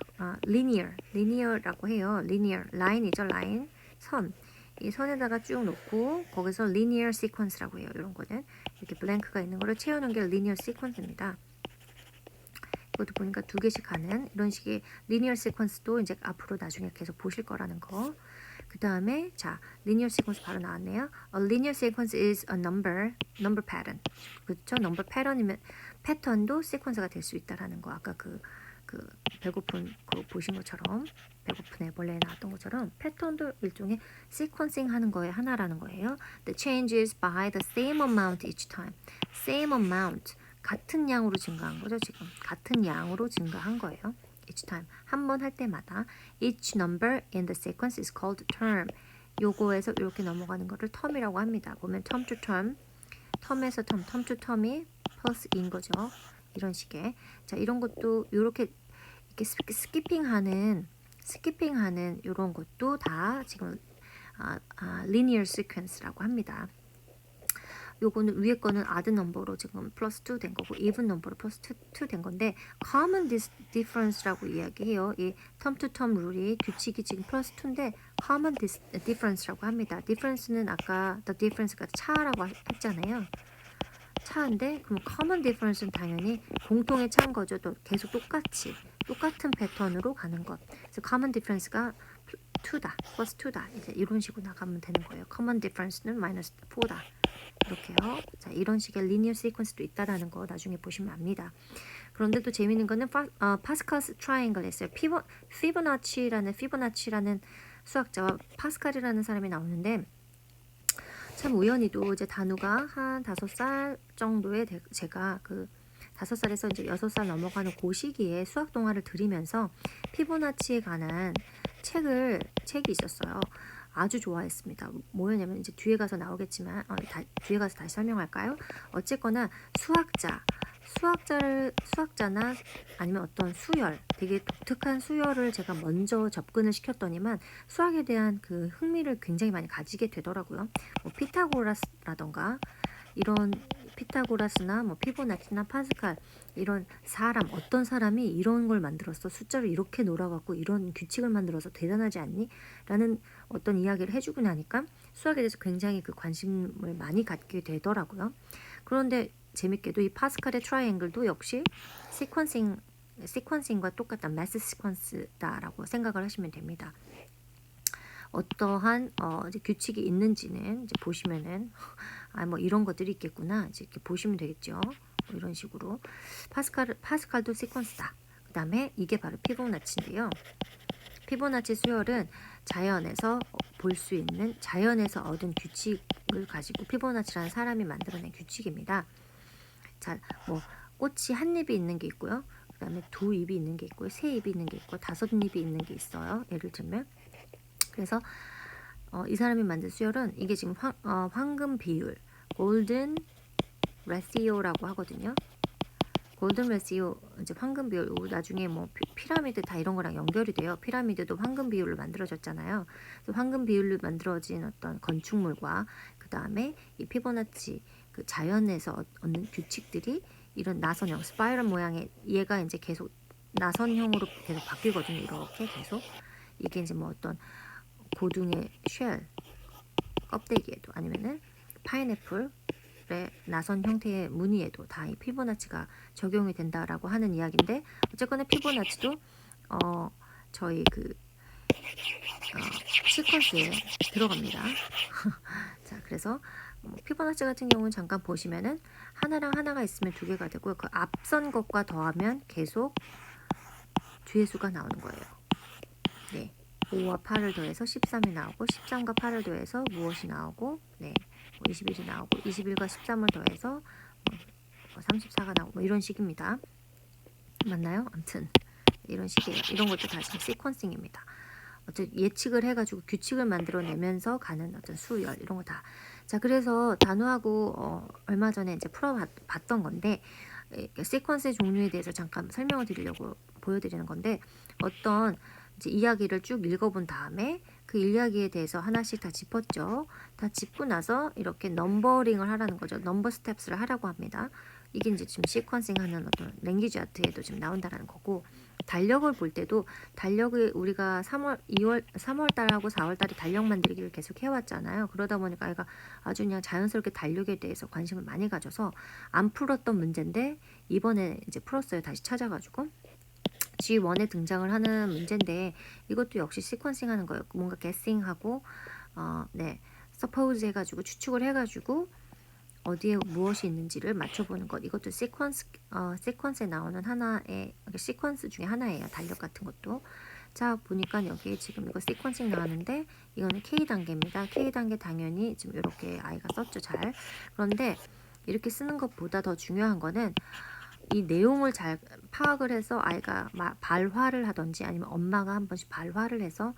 해요. linear 라인이죠. 라인 선. 이 선에다가 쭉 놓고 거기서 linear sequence라고 해요. 이런 거는 이렇게 블랭크가 있는 거를 채우는 게 linear sequence입니다. 이것도 보니까 2개씩 가는 이런 식의 linear sequence도 이제 앞으로 나중에 계속 보실 거라는 거. 그 다음에 자 linear sequence 바로 나왔네요. A linear sequence is a number pattern. 그렇죠? number pattern이면 패턴도 sequence가 될 수 있다라는 거. 아까 그 배고픈 거 보신 것처럼 배고픈 애벌레에 나왔던 것처럼 패턴도 일종의 시퀀싱 하는 거의 하나라는 거예요. The changes by the same amount each time. Same amount 같은 양으로 증가한 거죠. 지금 같은 양으로 증가한 거예요. Each time 한 번 할 때마다 each number in the sequence is called term. 요거에서 이렇게 넘어가는 거를 텀이라고 합니다. 보면 term to term, 텀에서 term to term이 플러스인 거죠. 이런 식의 자 이런 것도 이렇게 스키핑하는 이런 것도 다 지금 linear sequence라고 합니다. 요거는 위에 거는 odd number로 지금 플러스 2 된 거고 even number로 플러스 2 된 건데 common difference라고 이야기해요. 이 term to term 룰이 규칙이 지금 플러스 2인데 common difference라고 합니다. difference는 아까 the difference가 차라고 했잖아요. 차인데 그럼 common difference는 당연히 공통의 차인 거죠. 또 계속 똑같은 패턴으로 가는 것. 그래서 common difference가 2다, 플러스 2다. 이제 이런 식으로 나가면 되는 거예요. common difference는 마이너스 4다. 이렇게요. 자, 이런 식의 linear sequence도 있다라는 거 나중에 보시면 압니다. 그런데 또 재밌는 거는 파스칼스 트라이앵글 했어요. 피보나치라는 수학자와 파스칼이라는 사람이 나오는데 참 우연히도 이제 단우가 한 5살 정도에 제가 그 5살에서 이제 6살 넘어가는 그 시기에 수학 동화를 들으면서 피보나치에 관한 책이 있었어요. 아주 좋아했습니다. 뭐였냐면 이제 뒤에 가서 나오겠지만 뒤에 가서 다시 설명할까요? 어쨌거나 수학자나 아니면 어떤 수열, 되게 독특한 수열을 제가 먼저 접근을 시켰더니만 수학에 대한 그 흥미를 굉장히 많이 가지게 되더라고요. 뭐 피타고라스라던가 이런 피타고라스나 뭐 피보나치나 파스칼 이런 어떤 사람이 이런 걸 만들었어. 숫자를 이렇게 놀아갖고 이런 규칙을 만들어서 대단하지 않니? 라는 어떤 이야기를 해주고 나니까 수학에 대해서 굉장히 그 관심을 많이 갖게 되더라고요. 그런데 재밌게도 이 파스칼의 트라이앵글도 역시 시퀀싱과 똑같다. 매스 시퀀스다라고 생각을 하시면 됩니다. 어떠한 이제 규칙이 있는지는 이제 보시면은 뭐 이런 것들이 있겠구나 이제 이렇게 보시면 되겠죠. 뭐 이런 식으로 파스칼도 시퀀스다. 그 다음에 이게 바로 피보나치인데요. 피보나치 수열은 자연에서 볼 수 있는 자연에서 얻은 규칙을 가지고 피보나치라는 사람이 만들어낸 규칙입니다. 자, 뭐 꽃이 한 잎이 있는 게 있고요. 그 다음에 두 잎이 있는 게 있고요. 세 잎이 있는 게 있고 다섯 잎이 있는 게 있어요. 예를 들면 그래서 이 사람이 만든 수열은 이게 지금 황금 비율 골든 레시오라고 하거든요. 골든 레시오 이제 황금 비율 나중에 뭐 피라미드 다 이런 거랑 연결이 돼요. 피라미드도 황금 비율로 만들어졌잖아요. 그래서 황금 비율로 만들어진 어떤 건축물과 그 다음에 이 피보나치 그 자연에서 얻는 규칙들이 이런 나선형 스파이럴 모양의 얘가 이제 계속 나선형으로 계속 바뀌거든요. 이렇게 계속 이게 이제 뭐 어떤 고등의 쉘 껍데기에도 아니면은 파인애플의 나선 형태의 무늬에도 다 이 피보나치가 적용이 된다라고 하는 이야기인데 어쨌거나 피보나치도 저희 그 시퀀스에 들어갑니다. 자, 그래서 피보나치 같은 경우는 잠깐 보시면은 하나랑 하나가 있으면 두 개가 되고 그 앞선 것과 더하면 계속 뒤의 수가 나오는 거예요. 네. 5와 8을 더해서 13이 나오고 13과 8을 더해서 무엇이 나오고 네. 21이 나오고 21과 13을 더해서 34가 나오고 뭐 이런 식입니다. 맞나요? 아무튼 이런 식이에요. 이런 것도 다 지금 시퀀싱입니다. 어쨌든 예측을 해가지고 규칙을 만들어내면서 가는 어떤 수열 이런 거 다. 자, 그래서 단호하고 얼마 전에 이제 풀어봤던 건데 시퀀스의 종류에 대해서 잠깐 설명을 드리려고 보여드리는 건데 어떤 이제 이야기를 쭉 읽어본 다음에 그 이야기에 대해서 하나씩 다 짚었죠. 다 짚고 나서 이렇게 넘버링을 하라는 거죠. 넘버 스텝스를 하라고 합니다. 이게 이제 지금 시퀀싱 하는 어떤 랭귀지 아트에도 지금 나온다라는 거고 달력을 볼 때도 달력을 우리가 3월 달하고 4월 달에 달력 만들기를 계속 해왔잖아요. 그러다 보니까 아이가 아주 그냥 자연스럽게 달력에 대해서 관심을 많이 가져서 안 풀었던 문제인데 이번에 이제 풀었어요. 다시 찾아가지고. G1에 등장을 하는 문제인데 이것도 역시 시퀀싱 하는 거예요. 뭔가 guessing하고 네, suppose 해가지고 추측을 해가지고 어디에 무엇이 있는지를 맞춰보는 것. 이것도 시퀀스에 나오는 하나의 시퀀스 중에 하나예요. 달력 같은 것도. 자, 보니까 여기 지금 이거 시퀀싱 나왔는데 이거는 K 단계입니다. K 단계 당연히 지금 이렇게 아이가 썼죠. 잘. 그런데 이렇게 쓰는 것보다 더 중요한 거는 이 내용을 잘 파악을 해서 아이가 발화를 하든지 아니면 엄마가 한 번씩 발화를 해서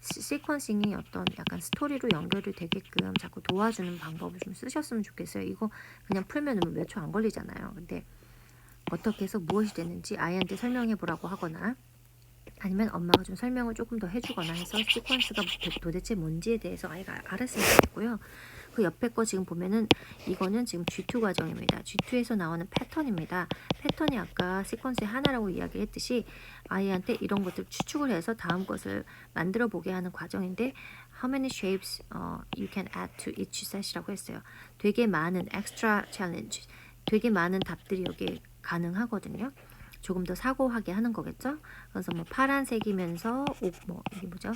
시퀀싱이 어떤 약간 스토리로 연결이 되게끔 자꾸 도와주는 방법을 좀 쓰셨으면 좋겠어요. 이거 그냥 풀면 몇 초 안 걸리잖아요. 근데 어떻게 해서 무엇이 됐는지 아이한테 설명해 보라고 하거나 아니면 엄마가 좀 설명을 조금 더 해주거나 해서 시퀀스가 도대체 뭔지에 대해서 아이가 알았으면 좋겠고요. 그 옆에 거 지금 보면은 이거는 지금 G2 과정입니다. G2에서 나오는 패턴입니다. 패턴이 아까 시퀀스의 하나라고 이야기했듯이 아이한테 이런 것들 추측을 해서 다음 것을 만들어 보게 하는 과정인데 How many shapes you can add to each set이라고 했어요. 되게 많은 extra challenge, 되게 많은 답들이 여기 가능하거든요. 조금 더 사고하게 하는 거겠죠. 그래서 뭐 파란색이면서 뭐 이게 뭐죠?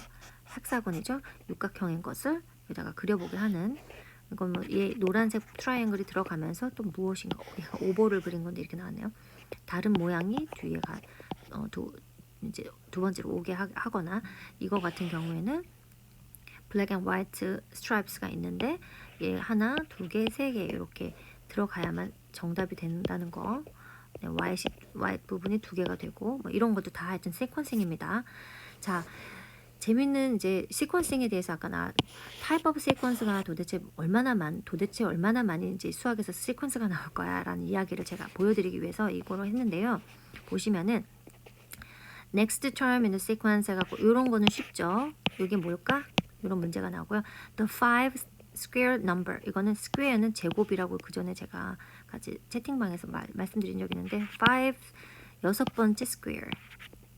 헥사곤이죠. 육각형인 것을 여기다가 그려보게 하는 이건 뭐 얘 노란색 트라이앵글이 들어가면서 또 무엇인가 오버를 그린 건데 이렇게 나왔네요. 다른 모양이 뒤에가 이제 두 번째로 오게 하거나 이거 같은 경우에는 블랙 앤 화이트 스트라이프스가 있는데 얘 하나, 두 개, 세 개 이렇게 들어가야만 정답이 된다는 거. 네, white 부분이 두 개가 되고 뭐 이런 것도 다 하여튼 시퀀싱입니다. 자, 재밌는 이제 시퀀싱에 대해서 아까 타입 오브 시퀀스가 도대체 얼마나 많이 이제 수학에서 시퀀스가 나올 거야라는 이야기를 제가 보여드리기 위해서 이거로 했는데요. 보시면은 next term in the sequence 해갖고 이런 거는 쉽죠. 이게 뭘까? 이런 문제가 나오고요. The five square number 이거는 square는 제곱이라고 그 전에 제가 같이 채팅방에서 말씀드린 적이 있는데 여섯 번째 square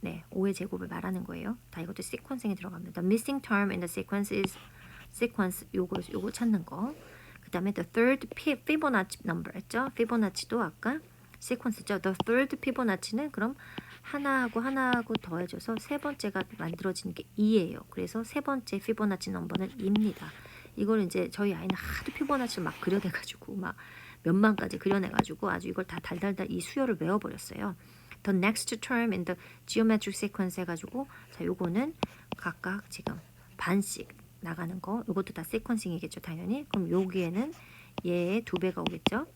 네, 5의 제곱을 말하는 거예요. 다 이것도 시퀀싱에 들어갑니다. The missing term in the sequence is sequence 요거 찾는 거. 그 다음에 the third Fibonacci number 했죠. 피보나치도 아까 시퀀스죠. The third 피보나치는 그럼 하나하고 더해져서 세 번째가 만들어지는 게 2예요. 그래서 세 번째 피보나치 넘버는 2입니다. 이걸 이제 저희 아이는 하도 피보나치를 막 그려내가지고 막 몇만 가지 그려내가지고 아주 이걸 다 달달달 이 수열을 외워버렸어요. The next term in the geometric sequence 해가지고 자 요거는 각각 지금 반씩 나가는 거 요것도 다 시퀀싱이겠죠 당연히. 그럼 여기에는 얘의 2배가 오겠죠.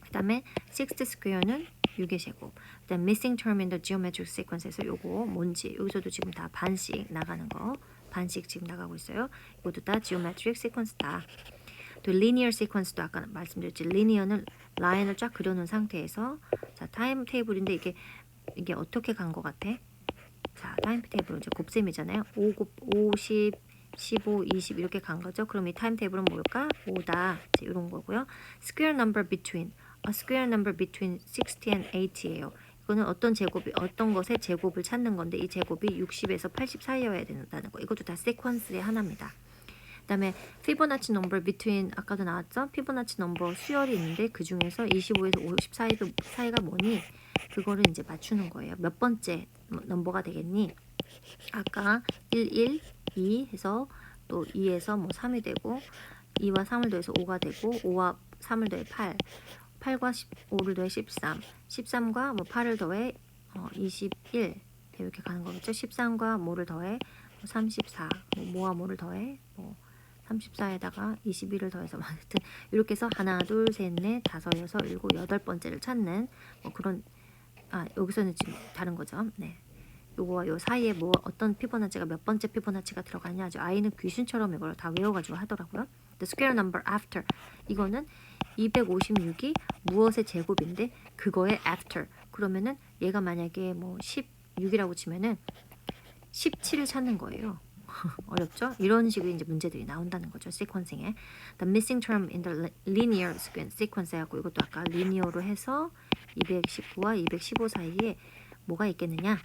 그 다음에 sixth square는 6의 제곱. 그 다음 missing term in the geometric sequence에서 요거 뭔지 여기서도 지금 다 반씩 나가는 거 반씩 지금 나가고 있어요. 이것도 다 geometric sequence다. 또 linear sequence도 아까 말씀드렸지. linear는 라인을 쫙 그려놓은 상태에서 자 타임 테이블인데 이게 어떻게 간 것 같아? 자 타임 테이블은 이제 곱셈이잖아요. 50, 15, 20 이렇게 간 거죠. 그럼 이 타임 테이블은 뭘까? 5다. 이런 거고요. square number between a square number between 60 and 80예요. 이거는 어떤 제곱이 어떤 것의 제곱을 찾는 건데 이 제곱이 60에서 80 사이여야 된다는 거. 이것도 다 sequence의 하나입니다. 그 다음에 피보나치 넘버 between 아까도 나왔죠? 피보나치 넘버 수열이 있는데 그 중에서 25에서 50 사이가 뭐니? 그거를 이제 맞추는 거예요. 몇 번째 넘버가 되겠니? 아까 1, 2 해서 또 2에서 뭐 3이 되고 2와 3을 더해서 5가 되고 5와 3을 더해 8 8과 5를 더해 13 13과 뭐 8을 더해 21 이렇게 가는 거겠죠. 13과 뭐를 더해 34 뭐와 뭐를 더해 34에다가 21을 더해서 하여튼 이렇게 해서 하나 둘셋넷 다섯 여섯 일곱 여덟 번째를 찾는 뭐 그런 여기서는 지금 다른 거죠. 네. 요거와 요 사이에 뭐 어떤 피보나치가 몇 번째 피보나치가 들어가냐 아주 아이는 귀신처럼 이걸 다 외워가지고 하더라고요. The square number after 이거는 256이 무엇의 제곱인데 그거의 after 그러면은 얘가 만약에 뭐 16이라고 치면은 17을 찾는 거예요. 어렵죠? 이런 식의 이제 문제들이 나온다는 거죠. 시퀀싱에. The missing term in the linear sequence 하고 이것도 아까 linear로 해서 219와 215 사이에 뭐가 있겠느냐?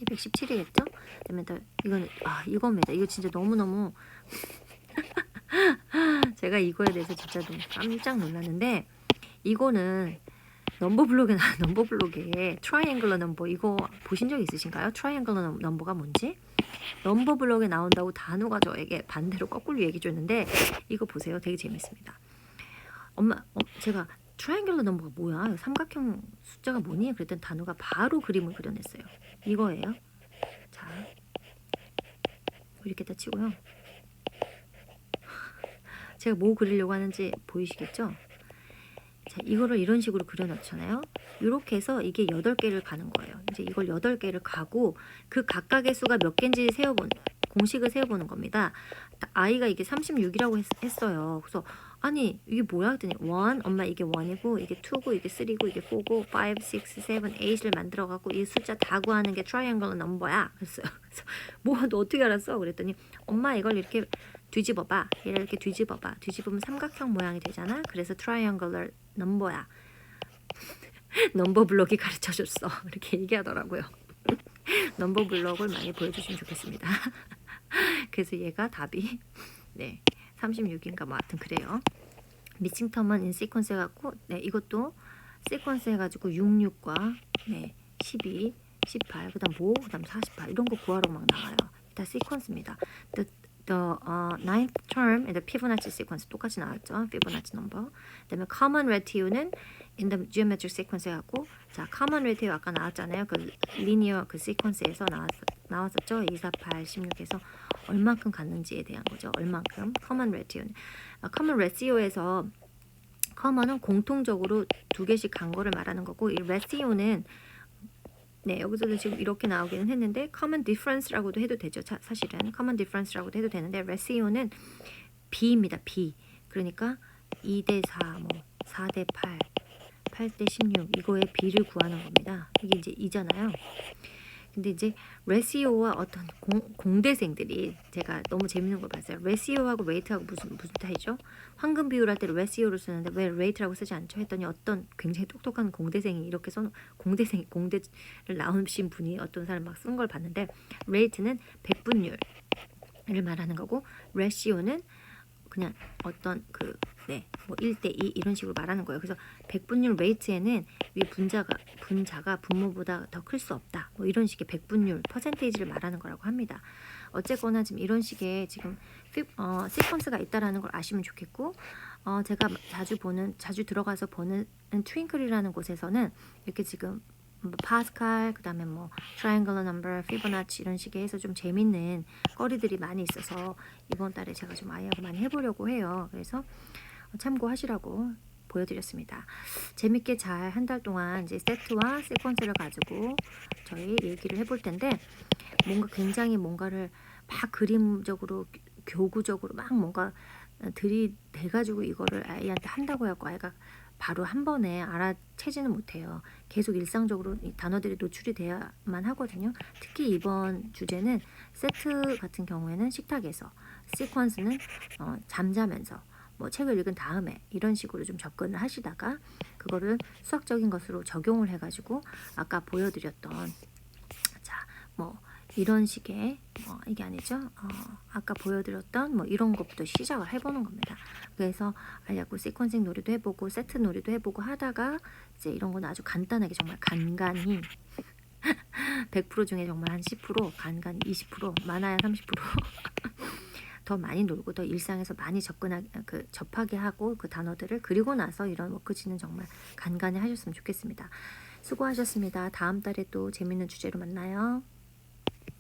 217이겠죠? 그다음에 이거는 이겁니다. 이거 진짜 너무너무 제가 이거에 대해서 진짜 너무 깜짝 놀랐는데 이거는 넘버블록에 트라이앵글러 넘버 이거 보신 적 있으신가요? 트라이앵글러 넘버가 뭔지? 넘버블록에 나온다고 단우가 저에게 반대로 거꾸로 얘기해 줬는데 이거 보세요. 되게 재밌습니다. 엄마 제가 트라이앵글러 넘버가 뭐야? 삼각형 숫자가 뭐니? 그랬더니 단우가 바로 그림을 그려냈어요. 이거예요. 자 이렇게 다 치고요. 제가 뭐 그리려고 하는지 보이시겠죠? 자, 이거를 이런 식으로 그려놓잖아요. 이렇게 해서 이게 8개를 가는 거예요. 이제 이걸 8개를 가고 그 각각의 수가 몇 개인지 공식을 세워보는 겁니다. 아이가 이게 36이라고 했어요. 그래서 아니 이게 뭐야 했더니 1, 엄마 이게 1이고 이게 2고 이게 3고 이게 4고 5, 6, 7, 8을 만들어갖고 이 숫자 다 구하는 게 트라이앵글러 넘버야. 그랬어요. 그래서 뭐 너 어떻게 알았어? 그랬더니 엄마 이걸 이렇게 뒤집어봐. 얘를 이렇게 뒤집어봐. 뒤집으면 삼각형 모양이 되잖아. 그래서 트라이앵글러 넘버야. 넘버 블록이 가르쳐줬어. 이렇게 얘기하더라고요. 넘버 블록을 많이 보여주시면 좋겠습니다. 그래서 얘가 답이 36인가 뭐 하여튼 그래요. 미싱텀은 인 시퀀스 해갖고 이것도 시퀀스 해가지고 66과 12, 18, 그 다음 5, 그 다음 48 이런 거 구하러 막 나와요. 다 시퀀스입니다. The ninth term in the Fibonacci sequence 똑같이 나왔죠. Fibonacci number. 그다음에 common ratio는 in the geometric sequence 해갖고 자 common ratio 아까 나왔잖아요. 그 linear 그 sequence에서 나왔었죠. 2, 4, 8, 16에서 얼만큼 갔는지에 대한 거죠. 얼만큼 common ratio는 common ratio에서 common은 공통적으로 2개씩 간 거를 말하는 거고 이 ratio는 여기서도 지금 이렇게 나오기는 했는데 common difference라고도 해도 되죠. 사실은 common difference라고도 해도 되는데 ratio는 B입니다. B. 그러니까 2대 4, 뭐 4대 8, 8대 16 이거의 B를 구하는 겁니다. 이게 이제 2잖아요. 근데 이제 ratio와 어떤 공대생들이 제가 너무 재밌는 걸 봤어요. ratio하고 rate하고 무슨 차이죠? 황금 비율할 때 ratio를 쓰는데 왜 rate라고 쓰지 않죠? 했더니 어떤 굉장히 똑똑한 공대생이 이렇게 공대를 나오신 분이 어떤 사람 막 쓴 걸 봤는데 rate는 백분율을 말하는 거고 ratio는 그냥 어떤 뭐 1대2 이런 식으로 말하는 거예요. 그래서 백분율 레이트에는 위 분자가 분모보다 더 클 수 없다. 뭐 이런 식의 백분율 퍼센테이지를 말하는 거라고 합니다. 어쨌거나 지금 이런 식의 지금 시퀀스가 있다라는 걸 아시면 좋겠고, 제가 자주 들어가서 보는 트윙클이라는 곳에서는 이렇게 지금 뭐 파스칼, 그다음에 뭐 트라이앵글러 넘버, 피보나치 이런 식의 해서 좀 재밌는 거리들이 많이 있어서 이번 달에 제가 좀 아이하고 많이 해보려고 해요. 그래서 참고하시라고 보여드렸습니다. 재밌게 잘 한 달 동안 이제 세트와 시퀀스를 가지고 저희 얘기를 해볼 텐데, 뭔가 굉장히 뭔가를 막 그림적으로 교구적으로 막 뭔가 들이대가지고 이거를 아이한테 한다고 해갖고 아이가 바로 한 번에 알아채지는 못해요. 계속 일상적으로 이 단어들이 노출이 돼야만 하거든요. 특히 이번 주제는 세트 같은 경우에는 식탁에서, 시퀀스는 잠자면서, 뭐 책을 읽은 다음에 이런 식으로 좀 접근을 하시다가 그거를 수학적인 것으로 적용을 해가지고 아까 보여드렸던 뭐 이런 식의 이게 아니죠. 아까 보여드렸던 뭐 이런 것부터 시작을 해보는 겁니다. 그래서 알약고 시퀀싱 놀이도 해보고 세트 놀이도 해보고 하다가 이제 이런 건 아주 간단하게 정말 간간히 100% 중에 정말 한 10%, 간간히 20%, 많아야 30%더 많이 놀고 더 일상에서 많이 접하게 하고 그 단어들을, 그리고 나서 이런 워크지는 정말 간간히 하셨으면 좋겠습니다. 수고하셨습니다. 다음 달에 또 재밌는 주제로 만나요.